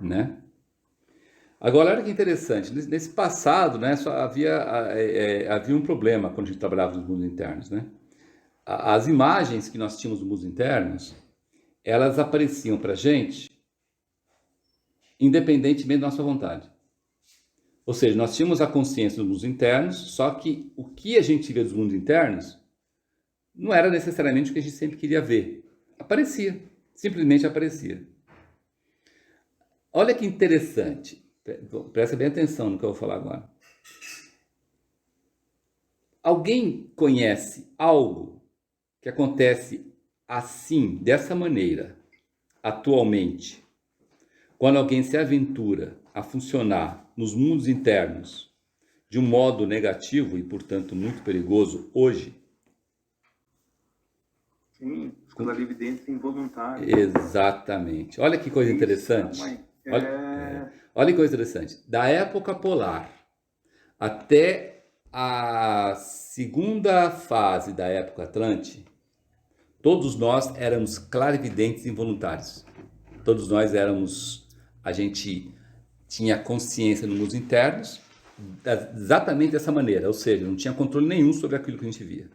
S1: né? Agora, olha que interessante, nesse passado, né, só havia um problema quando a gente trabalhava nos mundos internos, né? As imagens que nós tínhamos nos mundos internos, elas apareciam para a gente independentemente da nossa vontade. Ou seja, nós tínhamos a consciência dos mundos internos, só que o que a gente via dos mundos internos não era necessariamente o que a gente sempre queria ver. Aparecia, simplesmente aparecia. Olha que interessante, presta bem atenção no que eu vou falar agora. Alguém conhece algo que acontece assim, dessa maneira, atualmente, quando alguém se aventura a funcionar nos mundos internos de um modo negativo e, portanto, muito perigoso hoje?
S3: Sim, clarividência involuntária.
S1: Exatamente. Olha que coisa interessante. Olha que coisa interessante. Da época polar até a segunda fase da época Atlante, todos nós éramos clarividentes involuntários. Todos nós a gente tinha consciência nos mundos internos exatamente dessa maneira, ou seja, não tinha controle nenhum sobre aquilo que a gente via.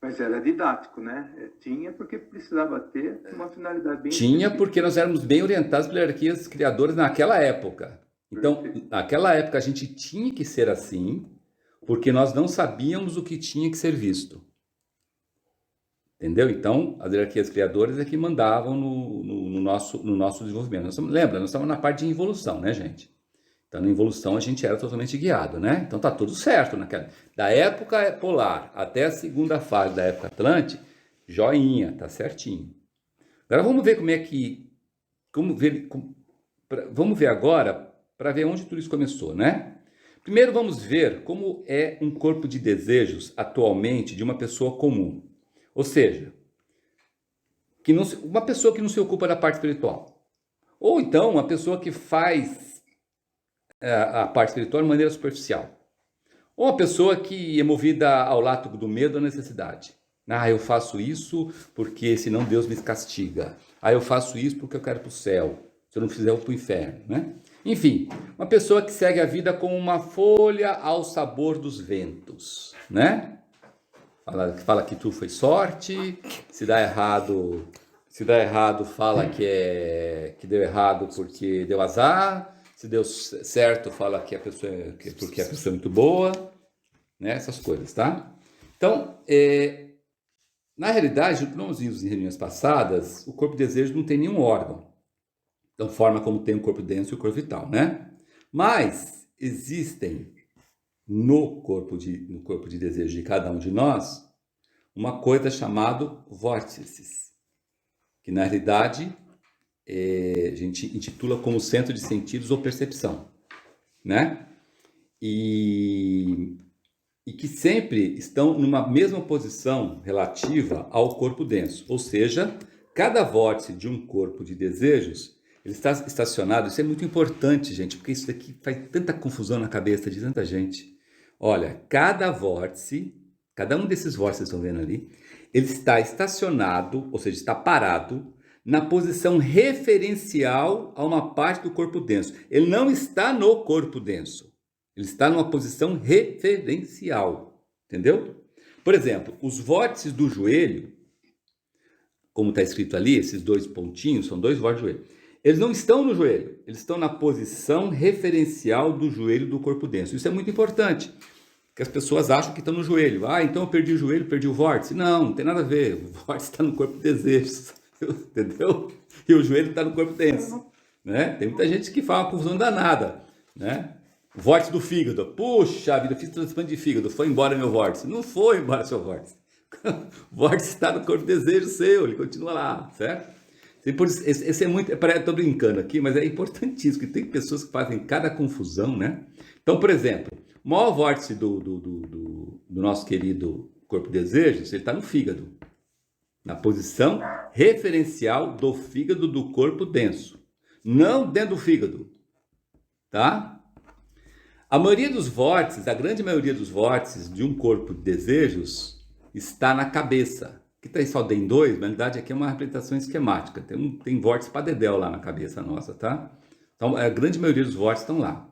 S3: Mas era didático, né? Tinha porque precisava ter uma finalidade bem
S1: Tinha
S3: específica.
S1: porque nós éramos bem orientados pelas hierarquias criadoras naquela época. Então, naquela época a gente tinha que ser assim, porque nós não sabíamos o que tinha que ser visto. Entendeu? Então, as hierarquias criadoras é que mandavam no nosso desenvolvimento. Nós estamos na parte de evolução, né, gente? Então, na evolução a gente era totalmente guiado, né? Então, tá tudo certo. Da época polar até a segunda fase da época Atlante, joinha, tá certinho. Agora, vamos ver vamos ver agora, para ver onde tudo isso começou, né? Primeiro, vamos ver como é um corpo de desejos atualmente de uma pessoa comum. Ou seja, uma pessoa que não se ocupa da parte espiritual. Ou então, uma pessoa que faz a parte espiritual de maneira superficial. Ou uma pessoa que é movida ao lado do medo ou necessidade. Ah, eu faço isso porque senão Deus me castiga. Ah, eu faço isso porque eu quero ir para o céu. Se eu não fizer, eu vou para o inferno, né? Enfim, uma pessoa que segue a vida como uma folha ao sabor dos ventos, né? Fala que tu foi sorte, se dá errado, fala que deu errado porque deu azar, se deu certo, fala que porque a pessoa é muito boa, né? Essas coisas, tá? Então, na realidade, como nós vimos em reuniões passadas, o corpo de desejo não tem nenhum órgão. Então, forma como tem o corpo denso e o corpo vital, né? Mas existem no corpo de desejo de cada um de nós uma coisa chamada vórtices, que na realidade a gente intitula como centro de sentidos ou percepção, né? E que sempre estão numa mesma posição relativa ao corpo denso, ou seja, cada vórtice de um corpo de desejos ele está estacionado. Isso é muito importante, gente, porque isso daqui faz tanta confusão na cabeça de tanta gente. Olha, cada um desses vórtices que estão vendo ali, ele está estacionado, ou seja, está parado na posição referencial a uma parte do corpo denso. Ele não está no corpo denso. Ele está numa posição referencial, entendeu? Por exemplo, os vórtices do joelho, como está escrito ali, esses dois pontinhos, são dois vórtices do joelho. Eles não estão no joelho, eles estão na posição referencial do joelho do corpo denso. Isso é muito importante, porque as pessoas acham que estão no joelho. Ah, então eu perdi o joelho, perdi o vórtice. Não, não tem nada a ver. O vórtice está no corpo de desejos, entendeu? E o joelho está no corpo denso, né? Tem muita gente que fala uma confusão danada, né? Vórtice do fígado. Puxa vida, fiz transplante de fígado, foi embora meu vórtice. Não foi embora seu vórtice. O vórtice está no corpo de desejo seu, ele continua lá, certo? Esse é muito, estou brincando aqui, mas é importantíssimo, que tem pessoas que fazem cada confusão, né? Então, por exemplo, o maior vórtice do nosso querido corpo de desejos, ele está no fígado, na posição referencial do fígado do corpo denso, não dentro do fígado, tá? A grande maioria dos vórtices de um corpo de desejos está na cabeça. Que está só D em 2, na verdade aqui é uma representação esquemática. Tem vórtice para dedéu lá na cabeça nossa, tá? Então a grande maioria dos vórtices estão lá.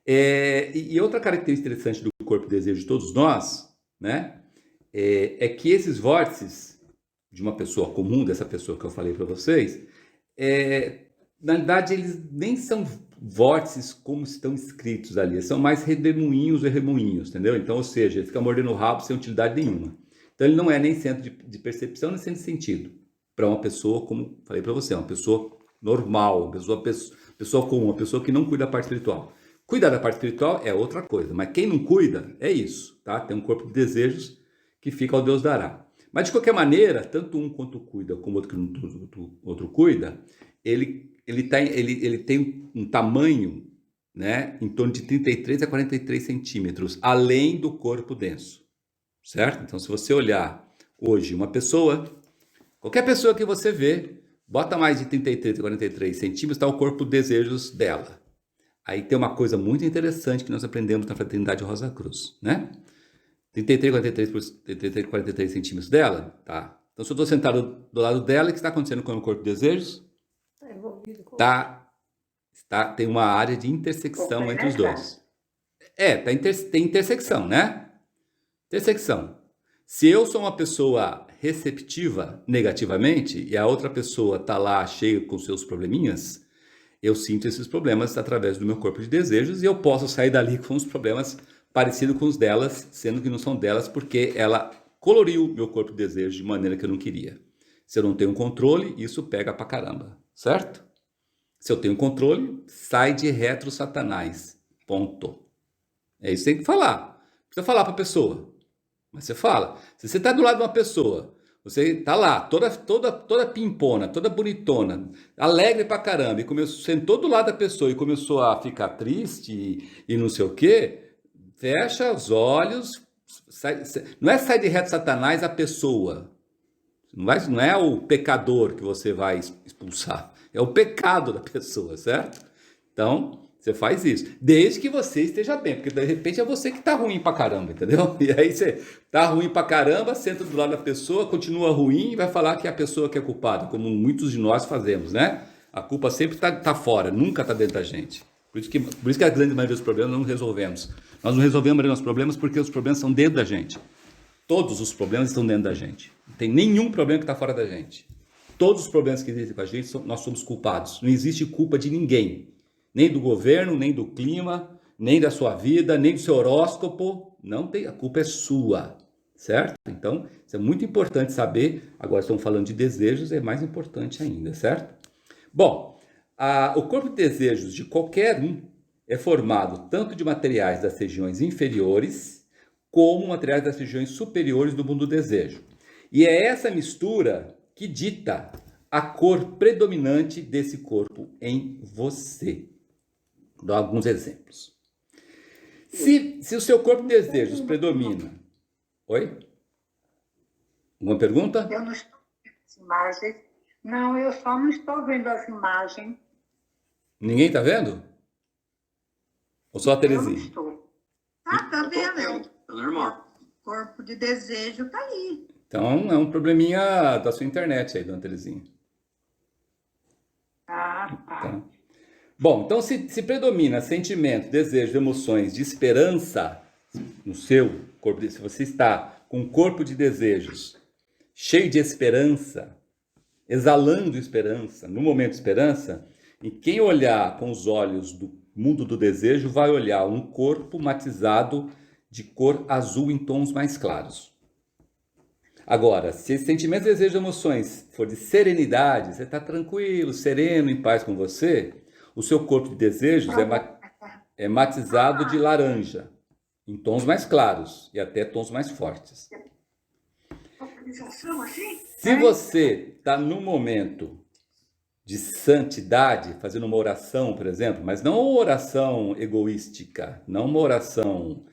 S1: E outra característica interessante do corpo de desejo de todos nós, né? É que esses vórtices de uma pessoa comum, dessa pessoa que eu falei para vocês, na verdade eles nem são vórtices como estão escritos ali, eles são mais redemoinhos e remoinhos, entendeu? Então, ou seja, ele fica mordendo o rabo sem utilidade nenhuma. Então ele não é nem centro de percepção, nem centro de sentido. Para uma pessoa, como falei para você, uma pessoa normal, uma pessoa comum, uma pessoa que não cuida da parte espiritual. Cuidar da parte espiritual é outra coisa, mas quem não cuida é isso, tá? Tem um corpo de desejos que fica ao Deus dará. Mas de qualquer maneira, tanto um quanto cuida, como outro cuida, ele tem um tamanho, né, em torno de 33 a 43 centímetros, além do corpo denso. Certo? Então, se você olhar hoje uma pessoa, qualquer pessoa que você vê, bota mais de 33 a 43 centímetros, está o corpo de desejos dela. Aí tem uma coisa muito interessante que nós aprendemos na Fraternidade Rosa Cruz, né? 33 a 43 centímetros dela, tá? Então, se eu estou sentado do lado dela, o que está acontecendo com o corpo de desejos?
S4: Está envolvido com
S1: Tem uma área de intersecção entre os dois. Tem intersecção, né? Intersecção. Se eu sou uma pessoa receptiva negativamente e a outra pessoa está lá cheia com seus probleminhas, eu sinto esses problemas através do meu corpo de desejos e eu posso sair dali com os problemas parecidos com os delas, sendo que não são delas, porque ela coloriu meu corpo de desejo de maneira que eu não queria. Se eu não tenho controle, isso pega pra caramba, certo? Se eu tenho controle, sai de retro satanás. Ponto. É isso que tem que falar. Não precisa falar pra pessoa. Mas você fala, se você está do lado de uma pessoa, você está lá, toda pimpona, toda bonitona, alegre pra caramba, e sentou do lado da pessoa e começou a ficar triste e não sei o quê, fecha os olhos, não é sai de reto satanás a pessoa, não é o pecador que você vai expulsar, é o pecado da pessoa, certo? Então, Você faz isso. Desde que você esteja bem, porque de repente é você que tá ruim pra caramba, entendeu? E aí você tá ruim pra caramba, senta do lado da pessoa, continua ruim e vai falar que é a pessoa que é culpada, como muitos de nós fazemos, né? A culpa sempre tá fora, nunca tá dentro da gente. Por isso que a grande maioria dos problemas não resolvemos. Nós não resolvemos a maioria dos problemas porque os problemas estão dentro da gente. Todos os problemas estão dentro da gente. Não tem nenhum problema que está fora da gente. Todos os problemas que existem com a gente, nós somos culpados. Não existe culpa de ninguém. Nem do governo, nem do clima, nem da sua vida, nem do seu horóscopo. Não tem, a culpa é sua, certo? Então, isso é muito importante saber. Agora estamos falando de desejos, é mais importante ainda, certo? Bom, o corpo de desejos de qualquer um é formado tanto de materiais das regiões inferiores como materiais das regiões superiores do mundo do desejo. E é essa mistura que dita a cor predominante desse corpo em você. Vou dar alguns exemplos. Se o seu corpo de desejos predomina... Oi? Alguma pergunta?
S2: Eu não estou vendo as imagens. Não, eu só não estou vendo as imagens.
S1: Ninguém está vendo? Ou só a
S2: Eu não
S1: Terezinha?
S2: estou. Ah, tá vendo?
S3: É normal.
S2: Corpo de desejo tá aí.
S1: Então é um probleminha da sua internet aí, dona Terezinha.
S2: Ah, tá.
S1: Tá? Bom, então se predomina sentimento, desejo, emoções de esperança no seu corpo, se você está com um corpo de desejos cheio de esperança, exalando esperança, no momento de esperança, e quem olhar com os olhos do mundo do desejo vai olhar um corpo matizado de cor azul em tons mais claros. Agora, se esse sentimento, desejo e emoções for de serenidade, você está tranquilo, sereno, em paz com você, o seu corpo de desejos é matizado de laranja, em tons mais claros e até tons mais fortes. Se você está no momento de santidade, fazendo uma oração, por exemplo, mas não uma oração egoística, não uma oração,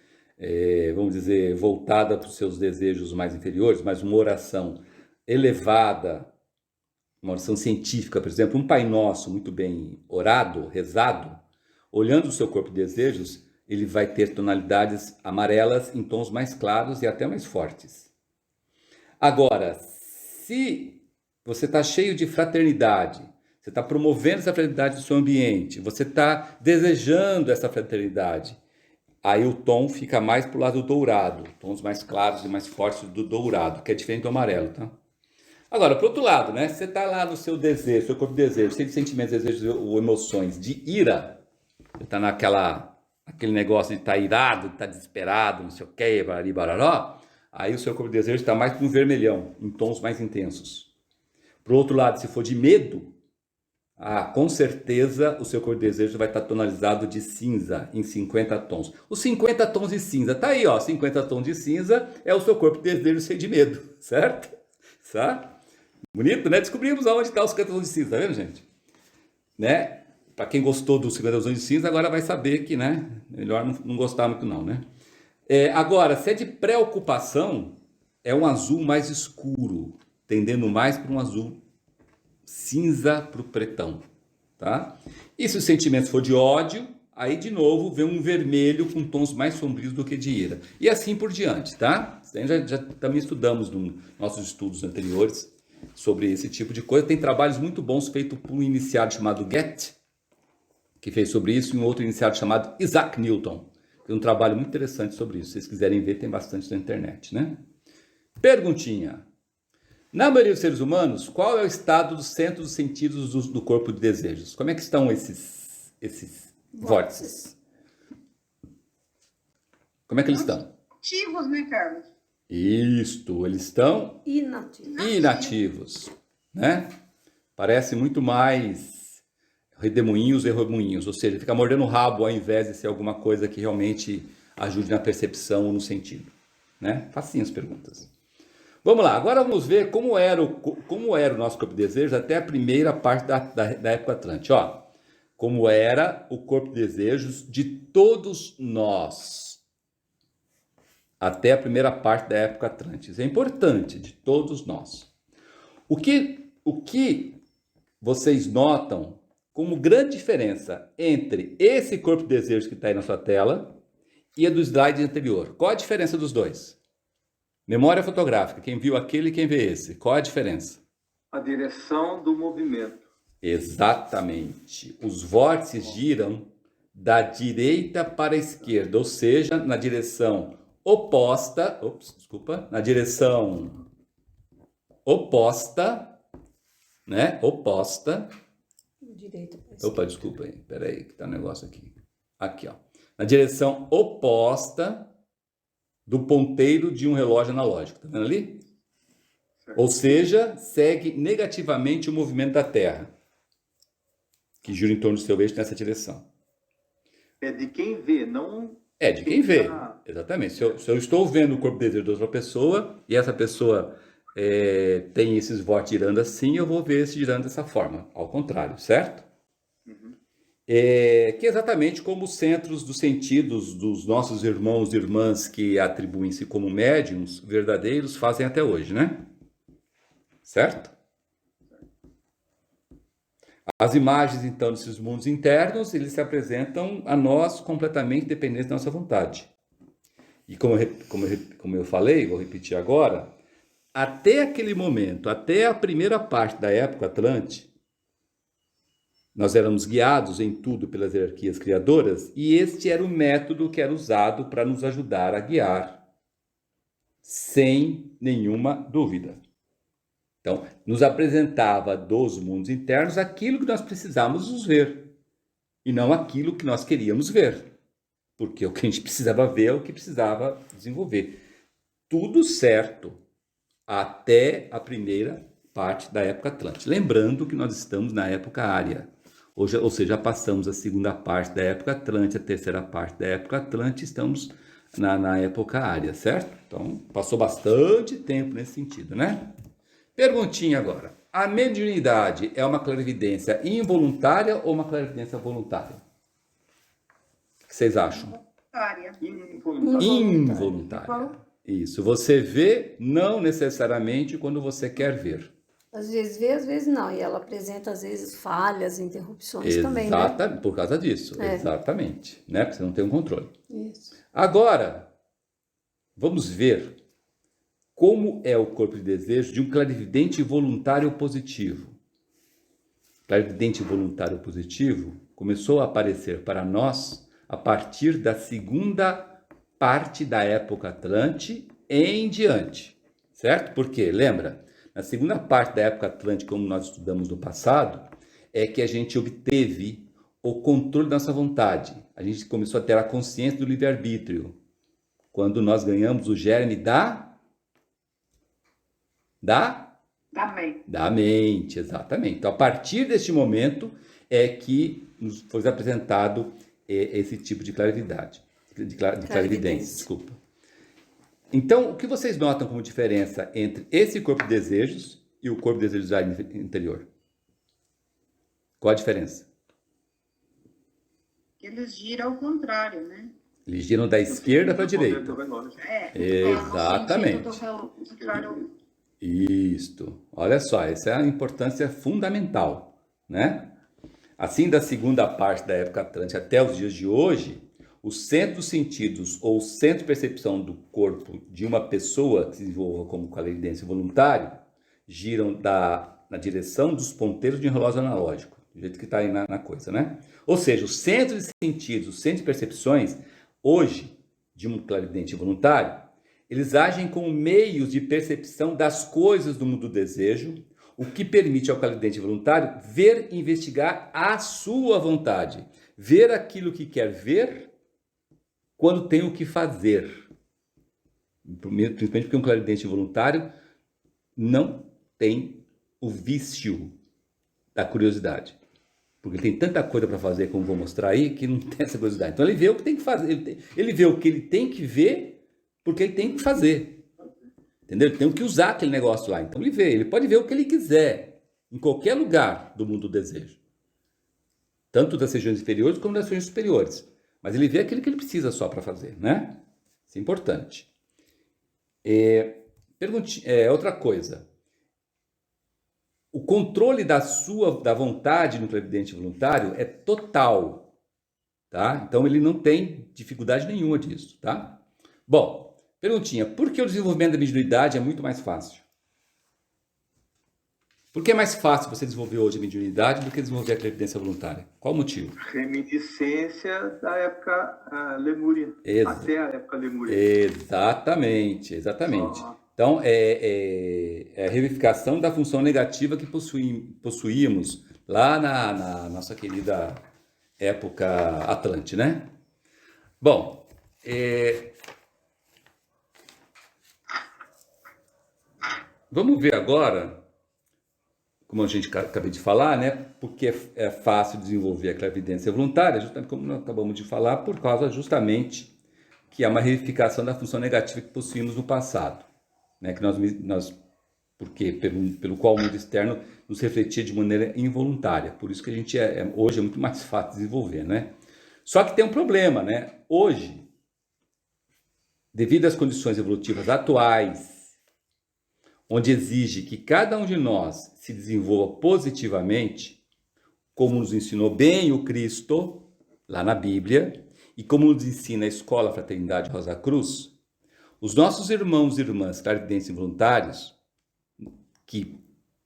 S1: vamos dizer, voltada para os seus desejos mais inferiores, mas uma oração elevada, uma oração científica, por exemplo, um Pai Nosso muito bem orado, rezado, olhando o seu corpo de desejos, ele vai ter tonalidades amarelas em tons mais claros e até mais fortes. Agora, se você está cheio de fraternidade, você está promovendo essa fraternidade no seu ambiente, você está desejando essa fraternidade, aí o tom fica mais para o lado dourado, tons mais claros e mais fortes do dourado, que é diferente do amarelo, tá? Agora, por outro lado, né? Você está lá no seu desejo, seu corpo de desejo, cheio de sentimentos, desejos ou emoções de ira, você está aquele negócio de estar irado, de estar desesperado, não sei o que, bararó, aí o seu corpo de desejo está mais para um vermelhão, em tons mais intensos. Por outro lado, se for de medo, com certeza o seu corpo de desejo vai estar tonalizado de cinza, em 50 tons. Os 50 tons de cinza, tá aí, ó, 50 tons de cinza é o seu corpo de desejo cheio de medo, certo? Certo? Bonito, né? Descobrimos aonde está os 50 tons de cinza, tá vendo, gente? Né? Para quem gostou dos 50 tons de cinza, agora vai saber que, né? Melhor não gostar muito não, né? Agora, se é de preocupação, é um azul mais escuro, tendendo mais para um azul cinza para o pretão, tá? E se o sentimento for de ódio, aí de novo vem um vermelho com tons mais sombrios do que de ira. E assim por diante, tá? Já também estudamos nos nossos estudos anteriores sobre esse tipo de coisa. Tem trabalhos muito bons feitos por um iniciado chamado Goethe, que fez sobre isso, e um outro iniciado chamado Isaac Newton. Tem um trabalho muito interessante sobre isso. Se vocês quiserem ver, tem bastante na internet, né? Perguntinha. Na maioria dos seres humanos, qual é o estado do centro dos sentidos do corpo de desejos? Como é que estão esses vórtices? Como é que eles estão?
S2: Ativos, né, Carlos?
S1: Isto, eles estão inativos, né? Parece muito mais redemoinhos e remoinhos, ou seja, fica mordendo o rabo ao invés de ser alguma coisa que realmente ajude na percepção ou no sentido, né? Facinho as perguntas. Vamos lá, agora vamos ver como era o nosso corpo de desejos até a primeira parte da época Atlante. Ó, como era o corpo de desejos de todos nós até a primeira parte da época Atlante. Isso é importante, de todos nós. O que vocês notam como grande diferença entre esse corpo de desejo que está aí na sua tela e a do slide anterior. Qual a diferença dos dois? Memória fotográfica, quem viu aquele e quem vê esse. Qual a diferença?
S3: A direção do movimento.
S1: Exatamente. Os vórtices giram da direita para a esquerda, ou seja, na direção oposta, na direção oposta, né? Oposta.
S4: Direita para
S1: Opa, desculpa aí. Peraí, que tá um negócio aqui. Aqui, ó. Na direção oposta do ponteiro de um relógio analógico. Tá vendo ali?
S3: Certo.
S1: Ou seja, segue negativamente o movimento da Terra, que gira em torno do seu eixo nessa direção.
S3: É de quem vê, não...
S1: É, de quem vê. Exatamente. Se eu estou vendo o corpo de desejo de outra pessoa, e essa pessoa tem esses vórtices girando assim, eu vou ver esse girando dessa forma. Ao contrário, certo? Que é exatamente como os centros dos sentidos dos nossos irmãos e irmãs que atribuem-se como médiums verdadeiros fazem até hoje, né? Certo? As imagens, então, desses mundos internos, eles se apresentam a nós completamente dependentes da nossa vontade. E como eu falei, vou repetir agora, até aquele momento, até a primeira parte da época Atlante, nós éramos guiados em tudo pelas hierarquias criadoras, e este era o método que era usado para nos ajudar a guiar, sem nenhuma dúvida. Então, nos apresentava dos mundos internos aquilo que nós precisávamos ver, e não aquilo que nós queríamos ver, porque o que a gente precisava ver é o que precisava desenvolver. Tudo certo, até a primeira parte da época Atlante. Lembrando que nós estamos na época Ária, ou seja, já passamos a segunda parte da época Atlante, a terceira parte da época Atlante, estamos na época Ária, certo? Então, passou bastante tempo nesse sentido, né? Perguntinha agora. A mediunidade é uma clarividência involuntária ou uma clarividência voluntária? O que vocês acham? Involuntária. Isso. Você vê não necessariamente quando você quer ver.
S4: Às vezes vê, às vezes não. E ela apresenta, às vezes, falhas, interrupções também, né?
S1: Exatamente, por causa disso. Exatamente. Né? Porque você não tem um controle.
S4: Isso.
S1: Agora, vamos ver como é o corpo de desejo de um clarividente voluntário positivo. Clarividente voluntário positivo começou a aparecer para nós a partir da segunda parte da época Atlante em diante, certo? Porque, lembra, na segunda parte da época Atlante, como nós estudamos no passado, é que a gente obteve o controle da nossa vontade. A gente começou a ter a consciência do livre-arbítrio, quando nós ganhamos o germe da mente, exatamente. Então, a partir deste momento é que nos foi apresentado esse tipo de clarividade, de clarividência, desculpa. Então, o que vocês notam como diferença entre esse corpo de desejos e o corpo de desejos interior? Qual a diferença?
S2: Eles giram ao contrário, né?
S1: Eles giram da esquerda para a direita. Exatamente. Isto. Olha só, essa é a importância fundamental, né? Assim, da segunda parte da época Atlântica até os dias de hoje, o centro dos sentidos ou o centro de percepção do corpo de uma pessoa que se desenvolva como clarividência voluntário giram na direção dos ponteiros de um relógio analógico, do jeito que está aí na coisa, né? Ou seja, o centro de sentidos, o centro de percepções, hoje, de um clarividente voluntário, eles agem como meios de percepção das coisas do mundo do desejo, o que permite ao clarividente voluntário ver e investigar a sua vontade. Ver aquilo que quer ver quando tem o que fazer. Principalmente porque um clarividente voluntário não tem o vício da curiosidade. Porque ele tem tanta coisa para fazer, como vou mostrar aí, que não tem essa curiosidade. Então ele vê o que tem que fazer. Ele vê o que ele tem que ver porque ele tem que fazer, entendeu? Ele tem que usar aquele negócio lá, então ele pode ver o que ele quiser, em qualquer lugar do mundo do desejo, tanto das regiões inferiores como das regiões superiores, mas ele vê aquilo que ele precisa só para fazer, né? Isso é importante. Outra coisa, o controle da vontade no clarividente voluntário é total, tá? Então ele não tem dificuldade nenhuma disso, tá? Bom, perguntinha, por que o desenvolvimento da mediunidade é muito mais fácil? Por que é mais fácil você desenvolver hoje a mediunidade do que desenvolver a clarividência voluntária? Qual o motivo?
S3: Reminiscência da época lemúria, até a época lemúria.
S1: Exatamente. Então, é a revivificação da função negativa que possuímos lá na nossa querida época Atlante, né? Bom, vamos ver agora, como a gente acabei de falar, né? Porque é fácil desenvolver a clarividência voluntária, justamente como nós acabamos de falar, por causa justamente que é uma revivificação da função negativa que possuímos no passado, né? Que porque pelo qual o mundo externo nos refletia de maneira involuntária. Por isso que a gente hoje é muito mais fácil desenvolver, né? Só que tem um problema, né? Hoje, devido às condições evolutivas atuais, onde exige que cada um de nós se desenvolva positivamente, como nos ensinou bem o Cristo, lá na Bíblia, e como nos ensina a Escola Fraternidade Rosa Cruz, os nossos irmãos e irmãs clarividentes involuntários, que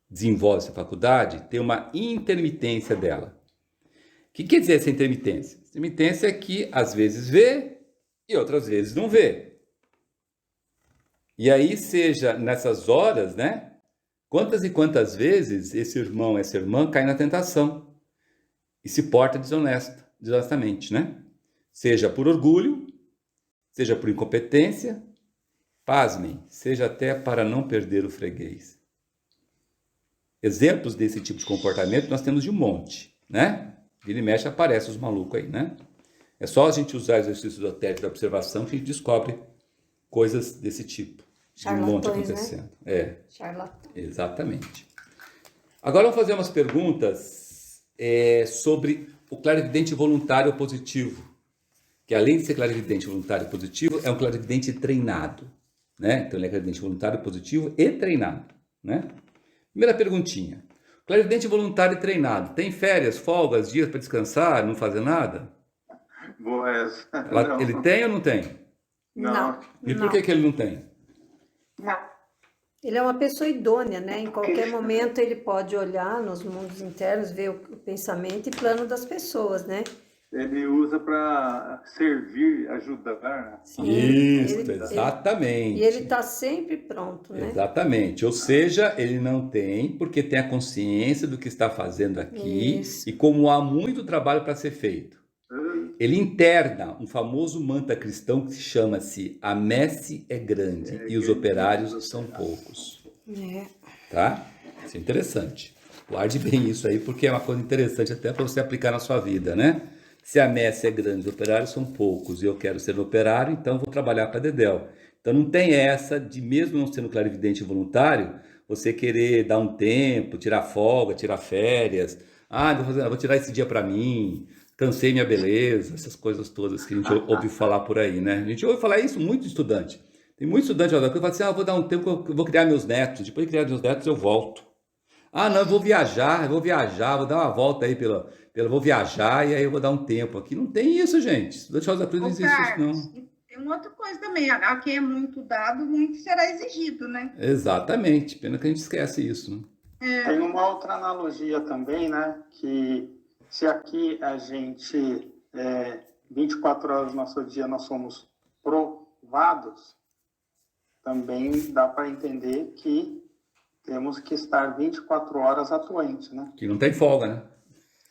S1: desenvolvem essa faculdade, têm uma intermitência dela. O que quer dizer essa intermitência? Essa intermitência é que às vezes vê e outras vezes não vê. E aí, seja nessas horas, né? Quantas e quantas vezes esse irmão, essa irmã cai na tentação e se porta desonestamente, né? Seja por orgulho, seja por incompetência, pasmem, seja até para não perder o freguês. Exemplos desse tipo de comportamento nós temos de um monte, né? Vira e mexe aparece os malucos aí, né? É só a gente usar o exercício do teste da observação que a gente descobre coisas desse tipo. Um monte acontecendo.
S4: Né? Charlatão.
S1: Exatamente. Agora vamos fazer umas perguntas sobre o clarividente voluntário positivo, que além de ser clarividente voluntário positivo, é um clarividente treinado, né? Então ele é clarividente voluntário positivo e treinado, né? Primeira perguntinha. Clarividente voluntário e treinado, tem férias, folgas, dias para descansar, não fazer nada?
S3: Boa essa.
S1: Ele tem ou não tem?
S3: Não.
S1: E por que ele não tem?
S2: Não.
S4: Ele é uma pessoa idônea, né? Em qualquer momento ele pode olhar nos mundos internos, ver o pensamento e plano das pessoas, né?
S3: Ele usa para servir, ajudar.
S4: Sim,
S1: Isso, exatamente.
S4: E ele está sempre pronto, né?
S1: Exatamente. Ou seja, ele não tem, porque tem a consciência do que está fazendo aqui.
S4: Isso.
S1: E como há muito trabalho para ser feito. Ele interna um famoso mantra cristão que chama-se a messe é grande e os operários são poucos. Tá? Isso é interessante. Guarde bem isso aí, porque é uma coisa interessante até para você aplicar na sua vida, né? Se a messe é grande, os operários são poucos e eu quero ser um operário, então vou trabalhar para Dedéu. Então não tem essa de, mesmo não sendo clarividente voluntário, você querer dar um tempo, tirar folga, tirar férias. Vou tirar esse dia para mim, cansei minha beleza, essas coisas todas que a gente ouve falar por aí, né? A gente ouve falar isso muito de estudante. Tem muito estudante que fala assim, vou dar um tempo que eu vou criar meus netos, depois de criar meus netos eu volto. Não, eu vou viajar, vou dar uma volta aí vou viajar e aí eu vou dar um tempo aqui. Não tem isso, gente. Estudante Rosa Cruz não existe isso, não.
S2: Tem uma outra coisa também, a quem é muito dado, muito será exigido, né?
S1: Exatamente, pena que a gente esquece isso, né?
S5: Tem uma outra analogia também, né? Que se aqui a gente, 24 horas do nosso dia, nós somos provados, também dá para entender que temos que estar 24 horas atuante, né?
S1: Que não tem folga, né?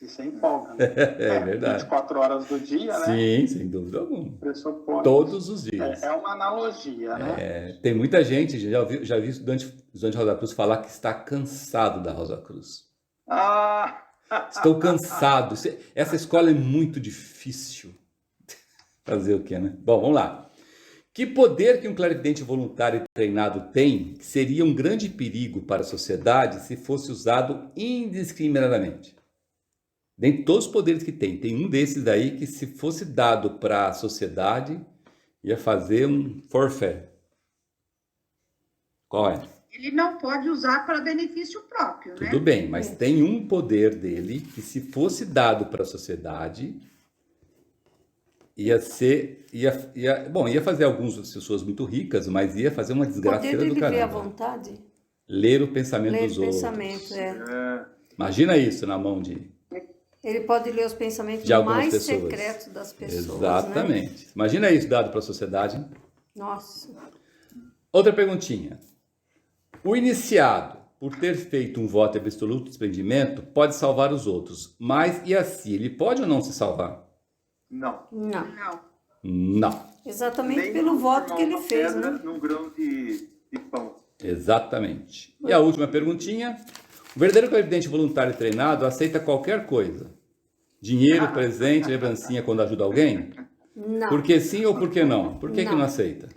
S5: E sem folga, né?
S1: É verdade.
S5: 24 horas do dia, né?
S1: Sim, sem dúvida alguma.
S5: Pressupõe.
S1: Todos os dias.
S5: É uma analogia, né?
S1: Tem muita gente, já vi estudante Rosa Cruz falar que está cansado da Rosa Cruz. Estou cansado. Essa escola é muito difícil. Fazer o quê, né? Bom, vamos lá. Que poder que um clarividente voluntário treinado tem que seria um grande perigo para a sociedade se fosse usado indiscriminadamente? Dentre todos os poderes que tem um desses daí que, se fosse dado para a sociedade, ia fazer um forfé. Qual é?
S2: Ele não pode usar para benefício próprio, né?
S1: Tudo bem, mas tem um poder dele que, se fosse dado para a sociedade, ia fazer algumas pessoas muito ricas, mas ia fazer uma
S4: O poder
S1: desgraceira do
S4: dele ver à
S1: caramba.
S4: vontade.
S1: Ler o pensamento
S4: Ler
S1: dos
S4: o
S1: outros.
S4: pensamento,
S1: Imagina isso na mão de
S4: Ele pode ler os pensamentos
S1: De algumas
S4: mais
S1: pessoas.
S4: secretos das pessoas, né?
S1: Exatamente. Imagina isso dado para a sociedade. Hein?
S4: Nossa.
S1: Outra perguntinha. O iniciado, por ter feito um voto de absoluto desprendimento, pode salvar os outros. Mas e assim, ele pode ou não se salvar?
S3: Não.
S4: Não.
S2: Não.
S1: Não.
S4: Exatamente
S3: Nem
S4: pelo voto
S3: transformar
S4: que ele
S3: uma
S4: fez,
S3: pedra
S4: né?
S3: num grão de pão.
S1: Exatamente. E a última perguntinha. O verdadeiro clarividente voluntário e treinado aceita qualquer coisa. Dinheiro, presente, lembrancinha quando ajuda alguém?
S4: Não.
S1: Por que sim ou por que não? Por que
S4: Não.
S1: não aceita?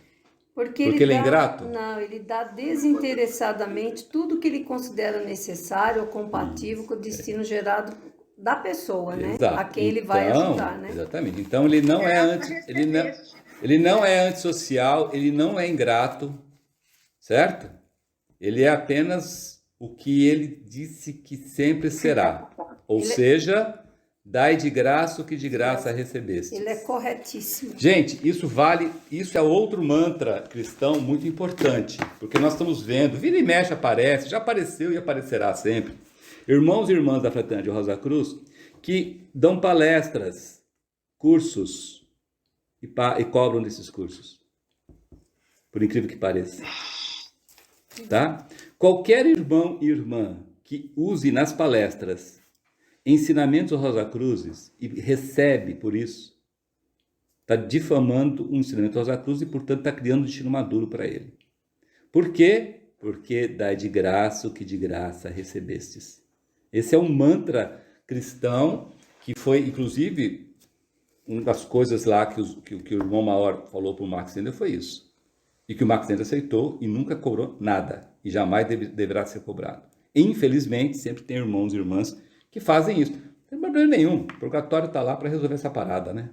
S4: Porque
S1: ele é
S4: dá,
S1: ingrato?
S4: Não, ele dá desinteressadamente tudo que ele considera necessário ou compatível com o destino gerado da pessoa, né?
S1: Exato.
S4: A quem ele vai
S1: Então,
S4: ajudar, né?
S1: Exatamente. Então ele não é ele não é antissocial, ele não é ingrato, certo? Ele é apenas o que ele disse que sempre será. Ou seja, dai de graça o que de graça recebeste.
S4: Ele é corretíssimo.
S1: Gente, isso é outro mantra cristão muito importante, porque nós estamos vendo, vira e mexe aparece, já apareceu e aparecerá sempre, irmãos e irmãs da Fraternidade Rosa Cruz, que dão palestras, cursos, e cobram desses cursos, por incrível que pareça. Tá? Qualquer irmão e irmã que use nas palestras ensinamentos Rosa Cruzes e recebe por isso, está difamando o ensinamento Rosa Cruz e, portanto, está criando um destino maduro para ele. Por quê? Porque dá de graça o que de graça recebestes. Esse é um mantra cristão que foi, inclusive, uma das coisas lá que o irmão maior falou para o Max Ender foi isso. E que o Max Ender aceitou e nunca cobrou nada. E jamais deverá ser cobrado. Infelizmente, sempre tem irmãos e irmãs que fazem isso. Não tem problema nenhum. O purgatório está lá para resolver essa parada, né?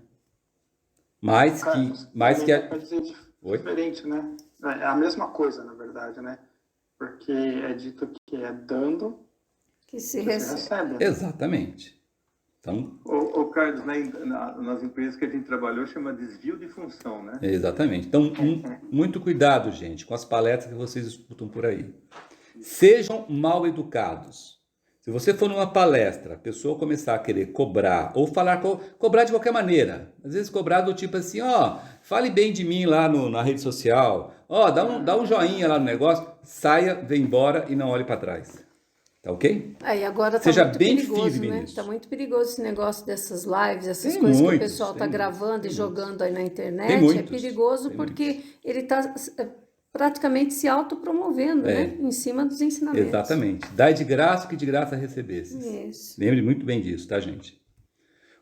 S1: Mas
S5: Quer dizer diferente, né? É a mesma coisa, na verdade, né? Porque é dito que é dando
S4: Que se
S5: que
S4: recebe.
S5: se recebe.
S1: Exatamente. Então,
S3: O Carlos, nas empresas que a gente trabalhou, chama desvio de função, né?
S1: exatamente. Então, muito cuidado, gente, com as palestras que vocês escutam por aí. Sejam mal educados. Se você for numa palestra, a pessoa começar a querer cobrar, ou cobrar de qualquer maneira, às vezes cobrar do tipo assim, fale bem de mim lá na rede social, dá um joinha lá no negócio, saia, vem embora e não olhe para trás. Tá ok?
S4: Aí agora tá
S1: Seja
S4: muito
S1: bem
S4: perigoso,
S1: firme
S4: né?
S1: nisso.
S4: Tá muito perigoso esse negócio dessas lives, essas
S1: Tem
S4: coisas que o
S1: muitos,
S4: pessoal tá
S1: tem
S4: gravando e jogando aí na internet.
S1: Tem muitos,
S4: É perigoso
S1: tem
S4: porque ele tá praticamente se autopromovendo, né? Em cima dos ensinamentos.
S1: Exatamente. Dai de graça o que de graça recebesses.
S4: Isso.
S1: Lembre muito bem disso, tá, gente?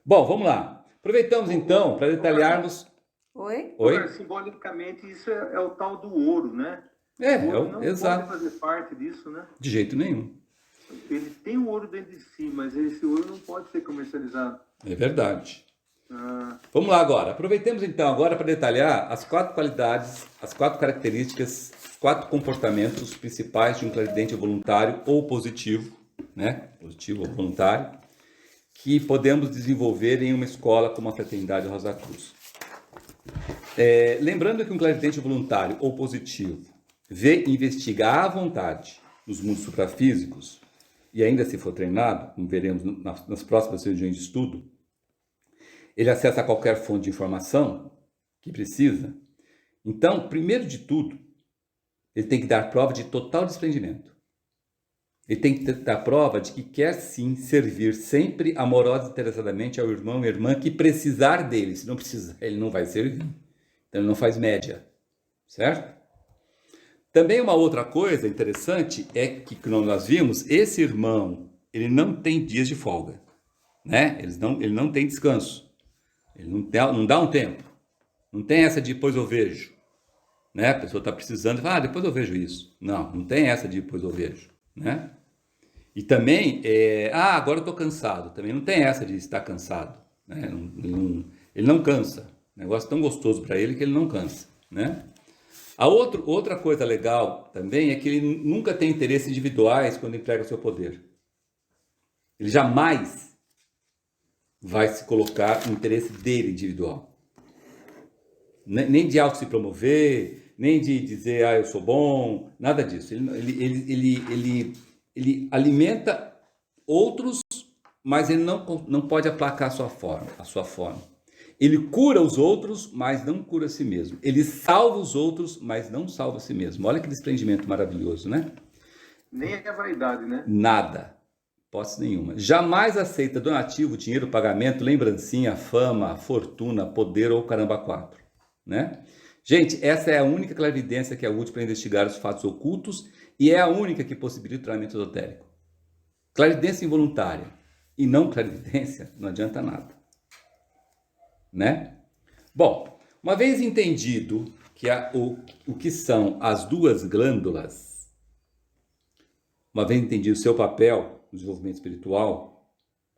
S1: Bom, vamos lá. Aproveitamos então para detalharmos.
S4: Oi?
S3: Agora, simbolicamente, isso é o tal do ouro, né? O ouro não
S1: exato.
S3: pode fazer parte disso, né?
S1: De jeito nenhum.
S3: Ele tem o ouro dentro de si, mas esse ouro não pode ser comercializado.
S1: É verdade. Vamos lá agora. Aproveitemos então agora para detalhar as 4 qualidades, as 4 características, os 4 comportamentos principais de um clarividente voluntário ou positivo, né? Positivo ou voluntário, que podemos desenvolver em uma escola como a Fraternidade Rosa Cruz. Lembrando que um clarividente voluntário ou positivo vê e investiga à vontade nos mundos suprafísicos, e ainda se for treinado, como veremos nas próximas reuniões de estudo, ele acessa qualquer fonte de informação que precisa. Então, primeiro de tudo, ele tem que dar prova de total desprendimento. Ele tem que dar prova de que quer sim servir sempre amorosa e interessadamente ao irmão e irmã que precisar dele. Se não precisar, ele não vai servir. Então, ele não faz média, certo? Também uma outra coisa interessante é que, como nós vimos, esse irmão, ele não tem dias de folga, né? Ele não tem descanso. Ele não dá um tempo. Não tem essa de depois eu vejo, né? A pessoa está precisando e fala, depois eu vejo isso. Não tem essa de depois eu vejo, né? E também, agora eu estou cansado. Também não tem essa de estar cansado, né? Ele não cansa. Um negócio tão gostoso para ele que ele não cansa, né? Outra coisa legal também é que ele nunca tem interesses individuais quando emprega o seu poder. Ele jamais vai se colocar no interesse dele individual. Nem de auto se promover, nem de dizer, eu sou bom, nada disso. Ele alimenta outros, mas ele não pode aplacar a sua forma. Ele cura os outros, mas não cura a si mesmo. Ele salva os outros, mas não salva a si mesmo. Olha que desprendimento maravilhoso, né?
S3: Nem é vaidade, né?
S1: Nada. Posse nenhuma. Jamais aceita donativo, dinheiro, pagamento, lembrancinha, fama, fortuna, poder ou caramba 4. Né? Gente, essa é a única clarividência que é útil para investigar os fatos ocultos e é a única que possibilita o tratamento esotérico. Clarividência involuntária e não clarividência não adianta nada. Né? Bom, uma vez entendido que o que são as duas glândulas, uma vez entendido o seu papel no desenvolvimento espiritual,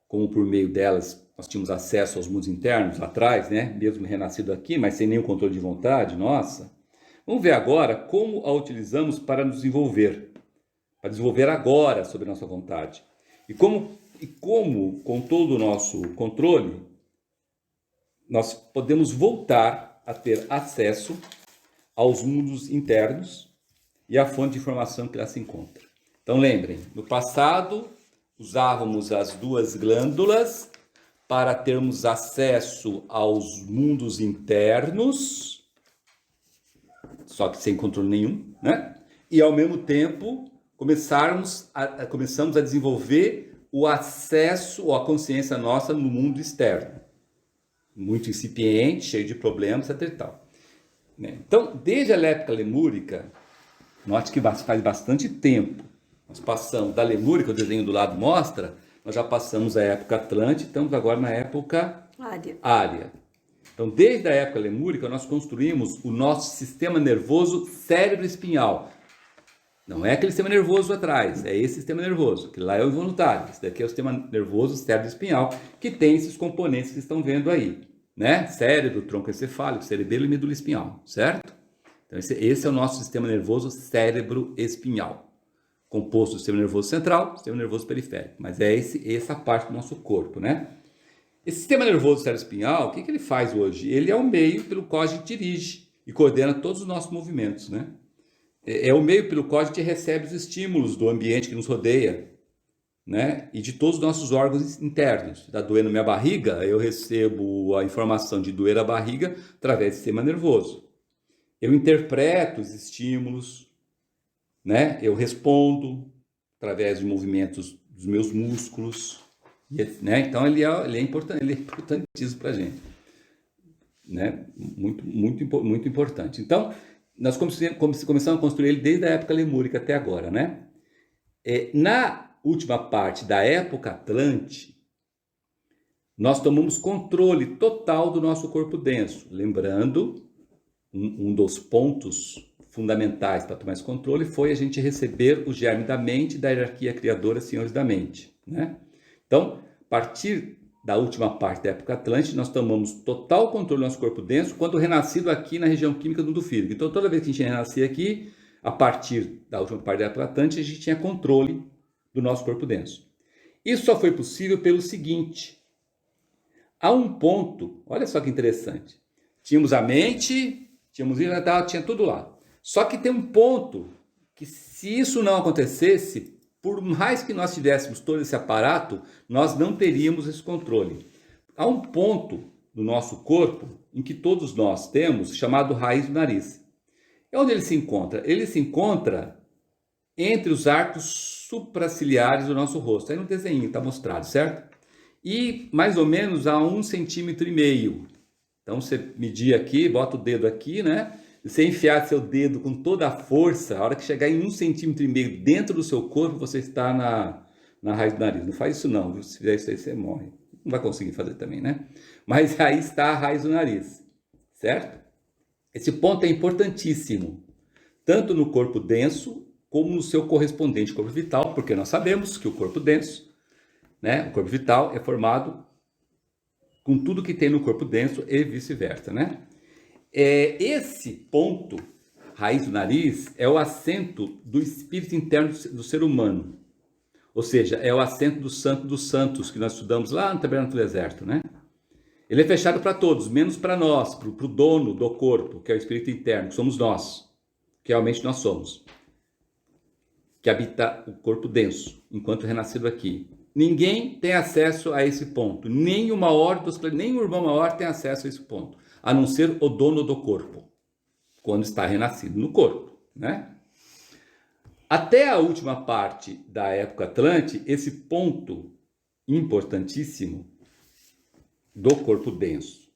S1: como por meio delas nós tínhamos acesso aos mundos internos lá atrás, né? Mesmo renascido aqui, mas sem nenhum controle de vontade, nossa. Vamos ver agora como a utilizamos para nos desenvolver, para desenvolver agora sobre a nossa vontade. E como com todo o nosso controle, nós podemos voltar a ter acesso aos mundos internos e à fonte de informação que lá se encontra. Então lembrem, no passado usávamos as duas glândulas para termos acesso aos mundos internos, só que sem controle nenhum, né? E ao mesmo tempo começamos a desenvolver o acesso ou a consciência nossa no mundo externo. Muito incipiente, cheio de problemas, etc. E tal. Então, desde a época lemúrica, note que faz bastante tempo, nós passamos da lemúrica, o desenho do lado mostra, nós já passamos a época Atlântida, estamos agora na época Ária. Então, desde a época lemúrica, nós construímos o nosso sistema nervoso cérebro-espinhal. Não é aquele sistema nervoso atrás, é esse sistema nervoso, que lá é o involuntário. Esse daqui é o sistema nervoso cérebro-espinhal, que tem esses componentes que estão vendo aí, né? Cérebro, tronco encefálico, cerebelo e medula espinhal, certo? Então esse é o nosso sistema nervoso cérebro-espinhal, composto do sistema nervoso central, sistema nervoso periférico, mas é essa parte do nosso corpo, né? Esse sistema nervoso cérebro-espinhal, o que ele faz hoje? Ele é o meio pelo qual a gente dirige e coordena todos os nossos movimentos, né? É o meio pelo qual a gente recebe os estímulos do ambiente que nos rodeia, né? E de todos os nossos órgãos internos. Está doendo minha barriga, eu recebo a informação de doer a barriga através do sistema nervoso. Eu interpreto os estímulos, né? Eu respondo através de movimentos dos meus músculos, né? Então ele é importantíssimo para a gente, né? Muito importante. Então, nós começamos a construir ele desde a época lemúrica até agora, né? Na última parte da época Atlante, nós tomamos controle total do nosso corpo denso. Lembrando, um dos pontos fundamentais para tomar esse controle foi a gente receber o germe da mente da hierarquia criadora Senhores da Mente, né? Então, a partir da última parte da época Atlante, nós tomamos total controle do nosso corpo denso quando renascido aqui na região química do fígado. Então, toda vez que a gente renascia aqui, a partir da última parte da época Atlante, a gente tinha controle do nosso corpo denso. Isso só foi possível pelo seguinte: há um ponto, olha só que interessante, tínhamos a mente, tinha tudo lá. Só que tem um ponto que, se isso não acontecesse, por mais que nós tivéssemos todo esse aparato, nós não teríamos esse controle. Há um ponto do nosso corpo em que todos nós temos, chamado raiz do nariz. E onde ele se encontra? Ele se encontra entre os arcos supraciliares do nosso rosto. Aí no desenho está mostrado, certo? E mais ou menos a 1,5 cm. Então você medir aqui, bota o dedo aqui, né? Você enfiar seu dedo com toda a força, a hora que chegar em 1,5 cm dentro do seu corpo, você está na raiz do nariz. Não faz isso não, viu? Se fizer isso aí, você morre. Não vai conseguir fazer também, né? Mas aí está a raiz do nariz, certo? Esse ponto é importantíssimo, tanto no corpo denso, como no seu correspondente corpo vital, porque nós sabemos que o corpo denso, né, o corpo vital é formado com tudo que tem no corpo denso e vice-versa, né? Esse ponto, raiz do nariz é o assento do espírito interno do ser humano. Ou seja, é o assento do Santo dos Santos que nós estudamos lá no Tabernáculo do Deserto, né? Ele é fechado para todos, menos para nós, para o dono do corpo, que é o espírito interno, que somos nós, que realmente nós somos, que habita o corpo denso, enquanto renascido aqui. Ninguém tem acesso a esse ponto, nem o irmão maior tem acesso a esse ponto, a não ser o dono do corpo, quando está renascido no corpo, né? Até a última parte da época Atlante, esse ponto importantíssimo do corpo denso,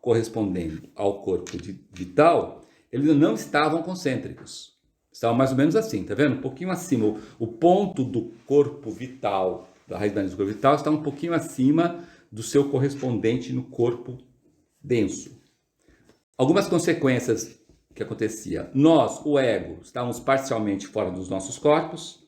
S1: correspondendo ao corpo vital, eles não estavam concêntricos. Estavam mais ou menos assim, tá vendo? Um pouquinho acima. O ponto do corpo vital, da raiz do nariz do corpo vital, está um pouquinho acima do seu correspondente no corpo denso. Algumas consequências que acontecia. Nós, o ego, estávamos parcialmente fora dos nossos corpos.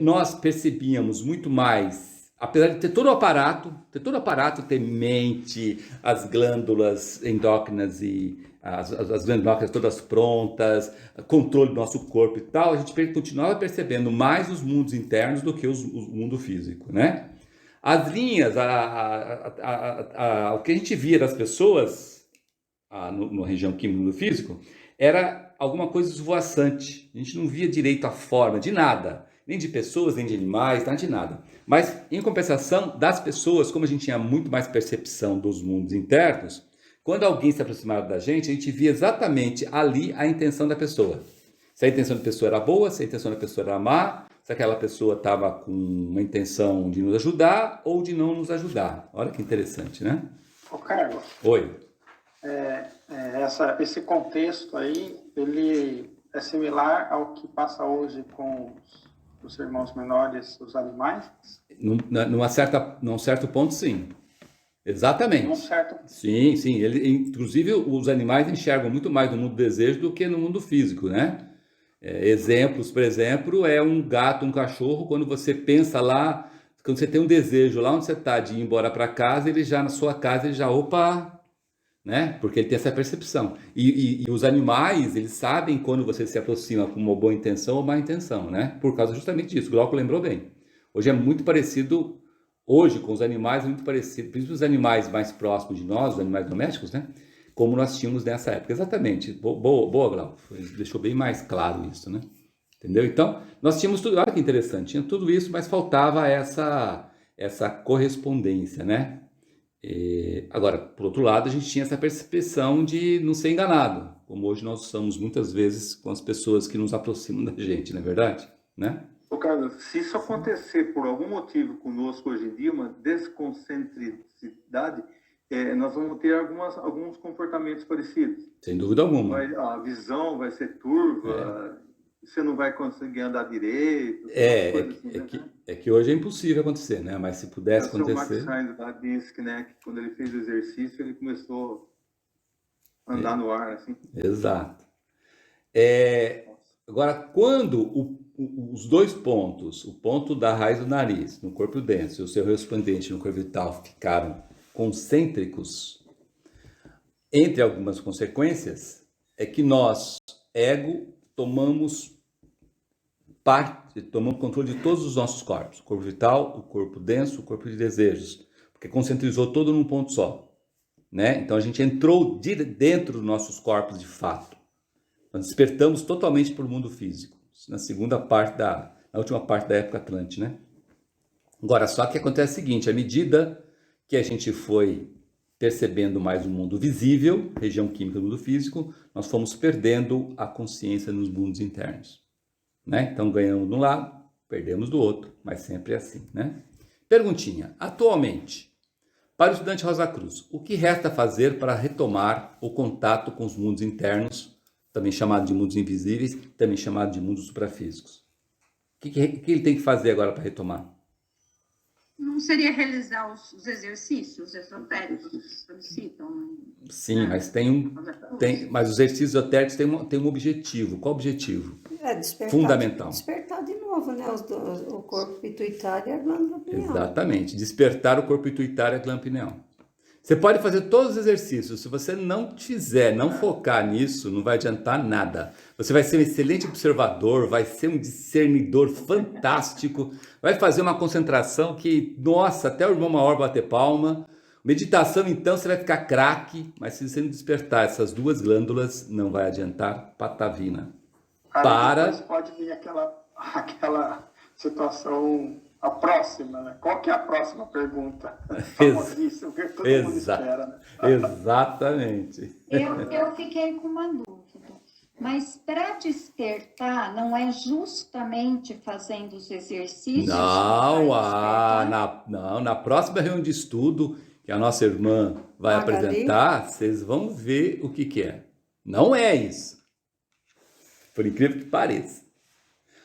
S1: Nós percebíamos muito mais, apesar de ter todo o aparato, ter mente, as glândulas endócrinas e as glândulas todas prontas, controle do nosso corpo e tal, a gente continuava percebendo mais os mundos internos do que o mundo físico, né? As linhas, o que a gente via das pessoas na região química do físico, era alguma coisa esvoaçante. A gente não via direito a forma de nada, nem de pessoas, nem de animais, nada de nada. Mas, em compensação, das pessoas, como a gente tinha muito mais percepção dos mundos internos, quando alguém se aproximava da gente, a gente via exatamente ali a intenção da pessoa. Se a intenção da pessoa era boa, se a intenção da pessoa era má, se aquela pessoa estava com uma intenção de nos ajudar ou de não nos ajudar. Olha que interessante, né?
S5: Ô, Carlos.
S1: Oi.
S5: Esse contexto aí, ele é similar ao que passa hoje com os irmãos menores, os animais?
S1: Num certo ponto, sim. Exatamente.
S5: Num certo...
S1: Sim. Inclusive, os animais enxergam muito mais no mundo do desejo do que no mundo físico, né? Exemplos, por exemplo, é um gato, um cachorro, quando você pensa lá, quando você tem um desejo lá onde você está de ir embora para casa, ele já, na sua casa, ele já, opa... né? Porque ele tem essa percepção. E os animais, eles sabem quando você se aproxima com uma boa intenção ou má intenção, né? Por causa justamente disso. O Glauco lembrou bem. Hoje é muito parecido, com os animais, muito parecido, principalmente os animais mais próximos de nós, os animais domésticos, né? Como nós tínhamos nessa época. Exatamente. Boa, Glauco. Deixou bem mais claro isso, né? Entendeu? Então, nós tínhamos tudo, olha que interessante, tinha tudo isso, mas faltava essa correspondência, né? Agora, por outro lado, a gente tinha essa percepção de não ser enganado, como hoje nós somos muitas vezes com as pessoas que nos aproximam da gente, não é verdade? Né?
S3: Ô, Carlos, se isso acontecer por algum motivo conosco hoje em dia, uma desconcentricidade, nós vamos ter alguns comportamentos parecidos.
S1: Sem dúvida alguma.
S3: A visão vai ser turva, você não vai conseguir andar direito.
S1: Que hoje é impossível acontecer, né? Mas se pudesse acontecer...
S3: O Max Sainz disse que, né, que quando ele fez o exercício, ele começou a andar no ar, assim.
S1: Exato. Agora, quando os dois pontos, o ponto da raiz do nariz, no corpo denso, e o seu correspondente no corpo vital ficaram concêntricos, entre algumas consequências, é que nós, ego, tomamos controle de todos os nossos corpos, o corpo vital, o corpo denso, o corpo de desejos, porque concentrizou todo num ponto só, né? Então a gente entrou dentro dos nossos corpos de fato. Nós despertamos totalmente para o mundo físico, na última parte da época Atlante, né? Agora, só que acontece o seguinte, à medida que a gente foi percebendo mais o mundo visível, região química do mundo físico, nós fomos perdendo a consciência nos mundos internos, né? Então ganhamos de um lado, perdemos do outro, mas sempre assim, né? Perguntinha, atualmente, para o estudante Rosa Cruz, o que resta fazer para retomar o contato com os mundos internos, também chamado de mundos invisíveis, também chamado de mundos suprafísicos? O que ele tem que fazer agora para retomar?
S2: Não seria realizar os exercícios esotéricos que solicitam?
S1: Sim, mas mas os exercícios esotéricos têm um objetivo. Qual o objetivo? Fundamental.
S4: Despertar de novo, né? O corpo pituitário e a glândula pineal.
S1: Exatamente. Despertar o corpo pituitário e a glândula pineal. Você pode fazer todos os exercícios. Se você não fizer, não focar nisso, não vai adiantar nada. Você vai ser um excelente observador, vai ser um discernidor fantástico, vai fazer uma concentração que, nossa, até o irmão maior bater palma. Meditação, então, você vai ficar craque, mas se você não despertar essas duas glândulas, não vai adiantar patavina.
S5: Aí depois pode vir aquela situação, a próxima, né? Qual que é a próxima pergunta? Famosíssima, que todo mundo espera, né?
S1: Exatamente.
S6: Eu fiquei com uma dúvida. Mas para despertar, não é justamente fazendo os exercícios?
S1: Na próxima reunião de estudo que a nossa irmã vai apresentar, vocês vão ver o que é. Não é isso. Por incrível que pareça.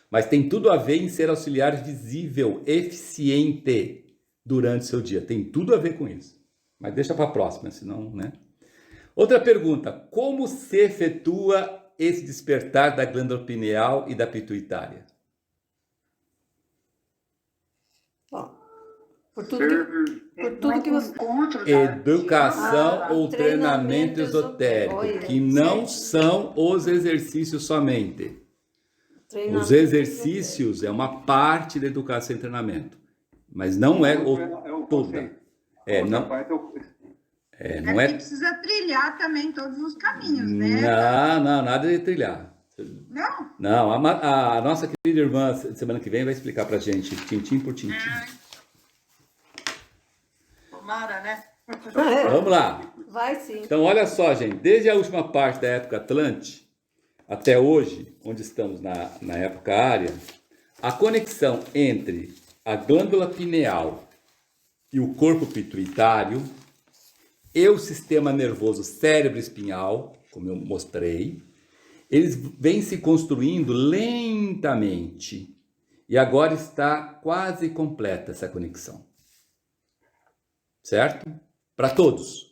S1: Mas tem tudo a ver em ser auxiliar visível, eficiente durante o seu dia. Tem tudo a ver com isso. Mas deixa para a próxima, senão, né? Outra pergunta. Como se efetua esse despertar da glândula pineal e da pituitária?
S4: Por tudo que você...
S1: Educação ou treinamento esotérico, que não são os exercícios somente. Os exercícios é uma parte da educação e treinamento, mas não é toda. Não é.
S2: Precisa trilhar também todos os caminhos, né?
S1: Não, nada de trilhar.
S2: Não?
S1: Não, a nossa querida irmã, semana que vem, vai explicar pra gente, tintim por tintim.
S2: Tomara, né?
S1: Vamos lá.
S4: Vai sim.
S1: Então, olha só, gente, desde a última parte da época Atlante até hoje, onde estamos na época área, a conexão entre a glândula pineal e o corpo pituitário e o sistema nervoso cérebro espinhal, como eu mostrei, eles vêm se construindo lentamente e agora está quase completa essa conexão. Certo? Para todos.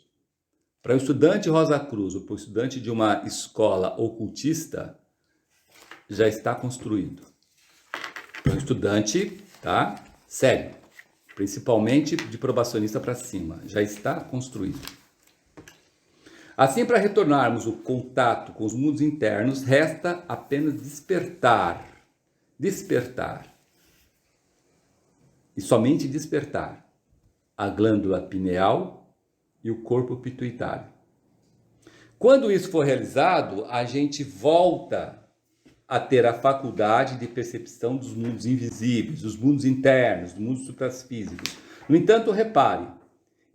S1: Para o estudante Rosa Cruz ou para o estudante de uma escola ocultista, já está construído. Para o estudante, tá? Sério. Principalmente de probacionista para cima. Já está construído. Assim, para retornarmos o contato com os mundos internos, resta apenas despertar. Despertar. E somente despertar a glândula pineal e o corpo pituitário. Quando isso for realizado, a gente volta a ter a faculdade de percepção dos mundos invisíveis, dos mundos internos, dos mundos suprafísicos. No entanto, repare,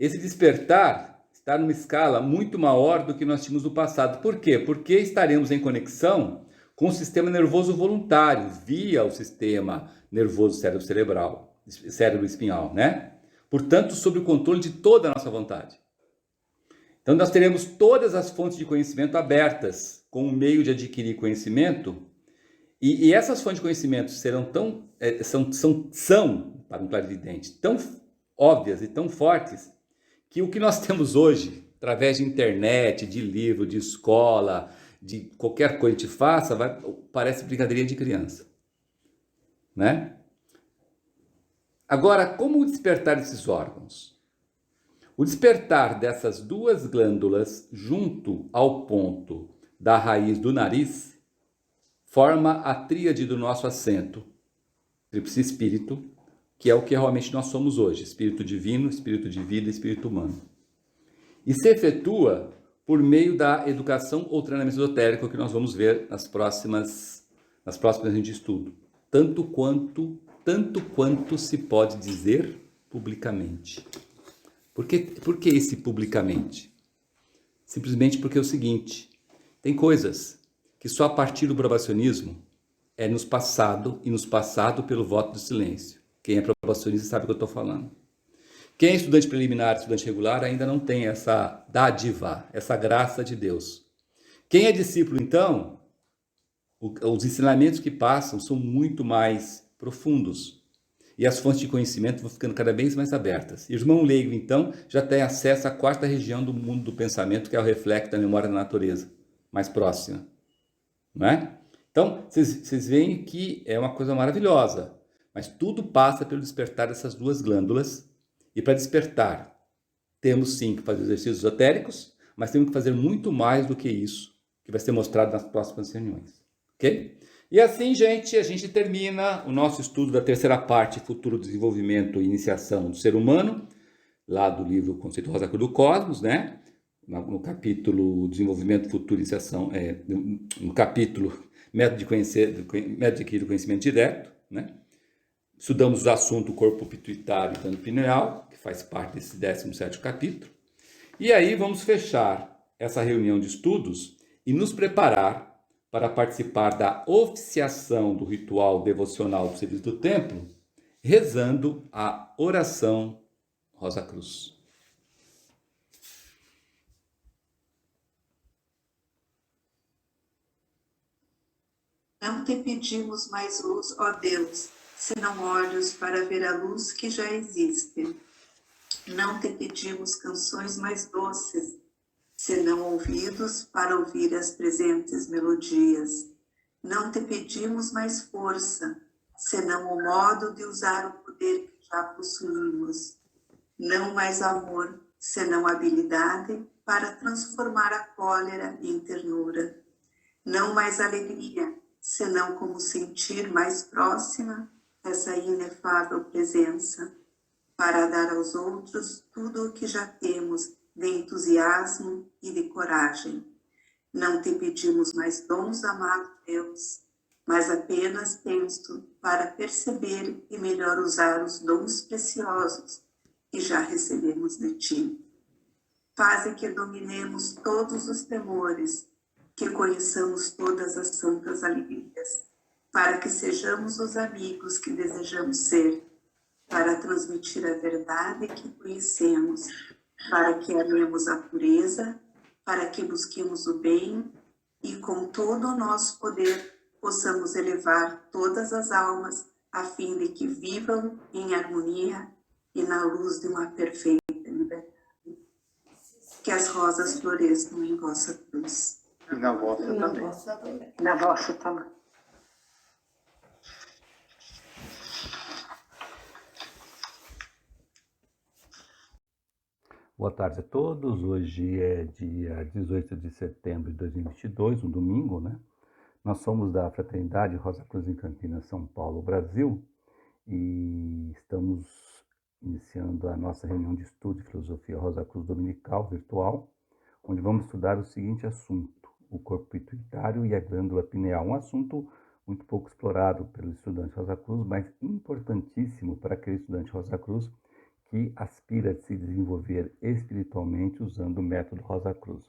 S1: esse despertar está numa escala muito maior do que nós tínhamos no passado. Por quê? Porque estaremos em conexão com o sistema nervoso voluntário, via o sistema nervoso cérebro espinhal, né? Portanto, sob o controle de toda a nossa vontade. Então, nós teremos todas as fontes de conhecimento abertas com o meio de adquirir conhecimento, e essas fontes de conhecimento serão são, para um clarividente, tão óbvias e tão fortes, que o que nós temos hoje, através de internet, de livro, de escola, de qualquer coisa que a gente faça, parece brincadeirinha de criança. Né? Agora, como despertar esses órgãos? O despertar dessas duas glândulas junto ao ponto da raiz do nariz forma a tríade do nosso assento, tríplice espírito, que é o que realmente nós somos hoje, espírito divino, espírito de vida e espírito humano. E se efetua por meio da educação ou treinamento esotérico que nós vamos ver nas próximas reuniões de estudo, tanto quanto se pode dizer publicamente. Por que esse publicamente? Simplesmente porque é o seguinte, tem coisas que só a partir do probacionismo é nos passado pelo voto do silêncio. Quem é probacionista sabe o que eu estou falando. Quem é estudante preliminar, estudante regular, ainda não tem essa dádiva, essa graça de Deus. Quem é discípulo, então, os ensinamentos que passam são muito mais profundos. E as fontes de conhecimento vão ficando cada vez mais abertas. E o irmão leigo, então, já tem acesso à quarta região do mundo do pensamento, que é o reflexo da memória da natureza, mais próxima. Não é? Então, vocês veem que é uma coisa maravilhosa. Mas tudo passa pelo despertar dessas duas glândulas. E para despertar temos sim que fazer exercícios esotéricos, mas temos que fazer muito mais do que isso, que vai ser mostrado nas próximas reuniões, ok? E assim, gente, a gente termina o nosso estudo da terceira parte, Futuro Desenvolvimento e Iniciação do Ser Humano, lá do livro Conceito Rosa Cruz do Cosmos, né? No capítulo Desenvolvimento, Futuro e Iniciação, no capítulo Método de Adquirir o Conhecimento Direto, né? Estudamos o assunto corpo pituitário e glândula pineal, que faz parte desse 17º capítulo. E aí vamos fechar essa reunião de estudos e nos preparar para participar da oficiação do ritual devocional do serviço do templo, rezando a oração Rosa Cruz.
S2: Não te pedimos mais luz, ó Deus, senão olhos para ver a luz que já existe. Não te pedimos canções mais doces, senão ouvidos para ouvir as presentes melodias. Não te pedimos mais força, senão o modo de usar o poder que já possuímos. Não mais amor, senão habilidade para transformar a cólera em ternura. Não mais alegria, senão como sentir mais próxima essa inefável presença, para dar aos outros tudo o que já temos de entusiasmo e de coragem. Não te pedimos mais dons, amado Deus, mas apenas tento para perceber e melhor usar os dons preciosos que já recebemos de ti. Faze que dominemos todos os temores, que conheçamos todas as santas alegrias, para que sejamos os amigos que desejamos ser, para transmitir a verdade que conhecemos, para que amemos a pureza, para que busquemos o bem e com todo o nosso poder possamos elevar todas as almas a fim de que vivam em harmonia e na luz de uma perfeita liberdade. Que as rosas floresçam em vossa cruz.
S5: E na vossa também.
S2: Na vossa também.
S1: Boa tarde a todos. Hoje é dia 18 de setembro de 2022, um domingo, né? Nós somos da Fraternidade Rosa Cruz em Campinas, São Paulo, Brasil, e estamos iniciando a nossa reunião de estudo de filosofia Rosa Cruz dominical virtual, onde vamos estudar o seguinte assunto: o corpo pituitário e a glândula pineal. Um assunto muito pouco explorado pelo estudante Rosa Cruz, mas importantíssimo para aquele estudante Rosa Cruz que aspira a se desenvolver espiritualmente usando o método Rosa Cruz.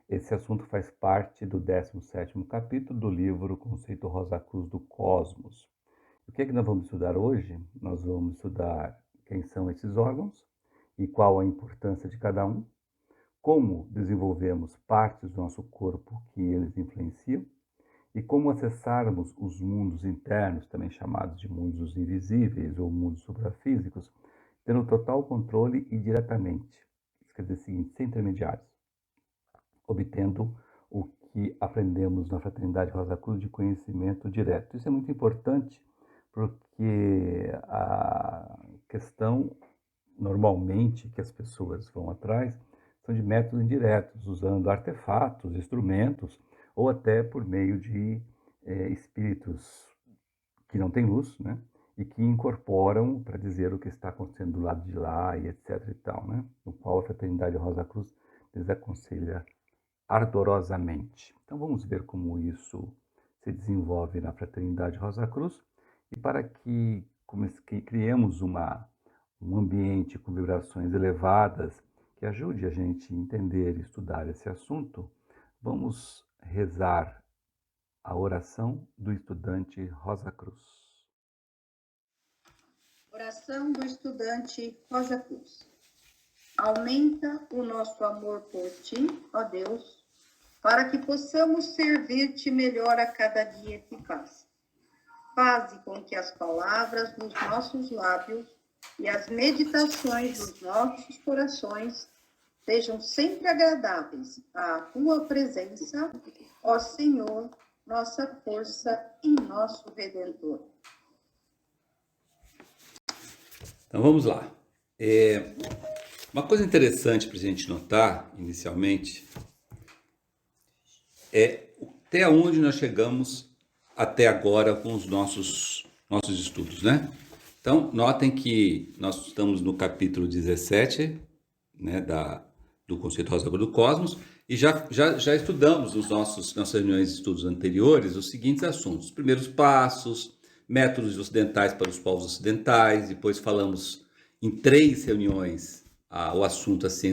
S1: Esse assunto faz parte do 17º capítulo do livro Conceito Rosa Cruz do Cosmos. O que é que nós vamos estudar hoje? Nós vamos estudar quem são esses órgãos e qual a importância de cada um, como desenvolvemos partes do nosso corpo que eles influenciam e como acessarmos os mundos internos, também chamados de mundos invisíveis ou mundos suprafísicos, tendo total controle e diretamente, isso quer dizer o seguinte, sem intermediários, obtendo o que aprendemos na Fraternidade Rosa Cruz de conhecimento direto. Isso é muito importante porque a questão, normalmente, que as pessoas vão atrás, são de métodos indiretos, usando artefatos, instrumentos, ou até por meio de espíritos que não têm luz, né? E que incorporam para dizer o que está acontecendo do lado de lá e etc e tal, né? No qual a Fraternidade Rosa Cruz desaconselha ardorosamente. Então vamos ver como isso se desenvolve na Fraternidade Rosa Cruz e para que criemos um ambiente com vibrações elevadas que ajude a gente a entender e estudar esse assunto, vamos rezar a oração do estudante Rosa Cruz.
S2: Oração do estudante Rosa Cruz. Aumenta o nosso amor por ti, ó Deus, para que possamos servir-te melhor a cada dia eficaz. Faze com que as palavras dos nossos lábios e as meditações dos nossos corações sejam sempre agradáveis à tua presença, ó Senhor, nossa força e nosso Redentor.
S1: Então vamos lá. Uma coisa interessante para a gente notar, inicialmente, é até onde nós chegamos até agora com os nossos estudos, né? Então, notem que nós estamos no capítulo 17, né, do conceito Rosa Cor do Cosmos, e já estudamos nos nossas reuniões de estudos anteriores os seguintes assuntos: os primeiros passos, métodos ocidentais para os povos ocidentais, depois falamos em 3 reuniões o assunto a ciência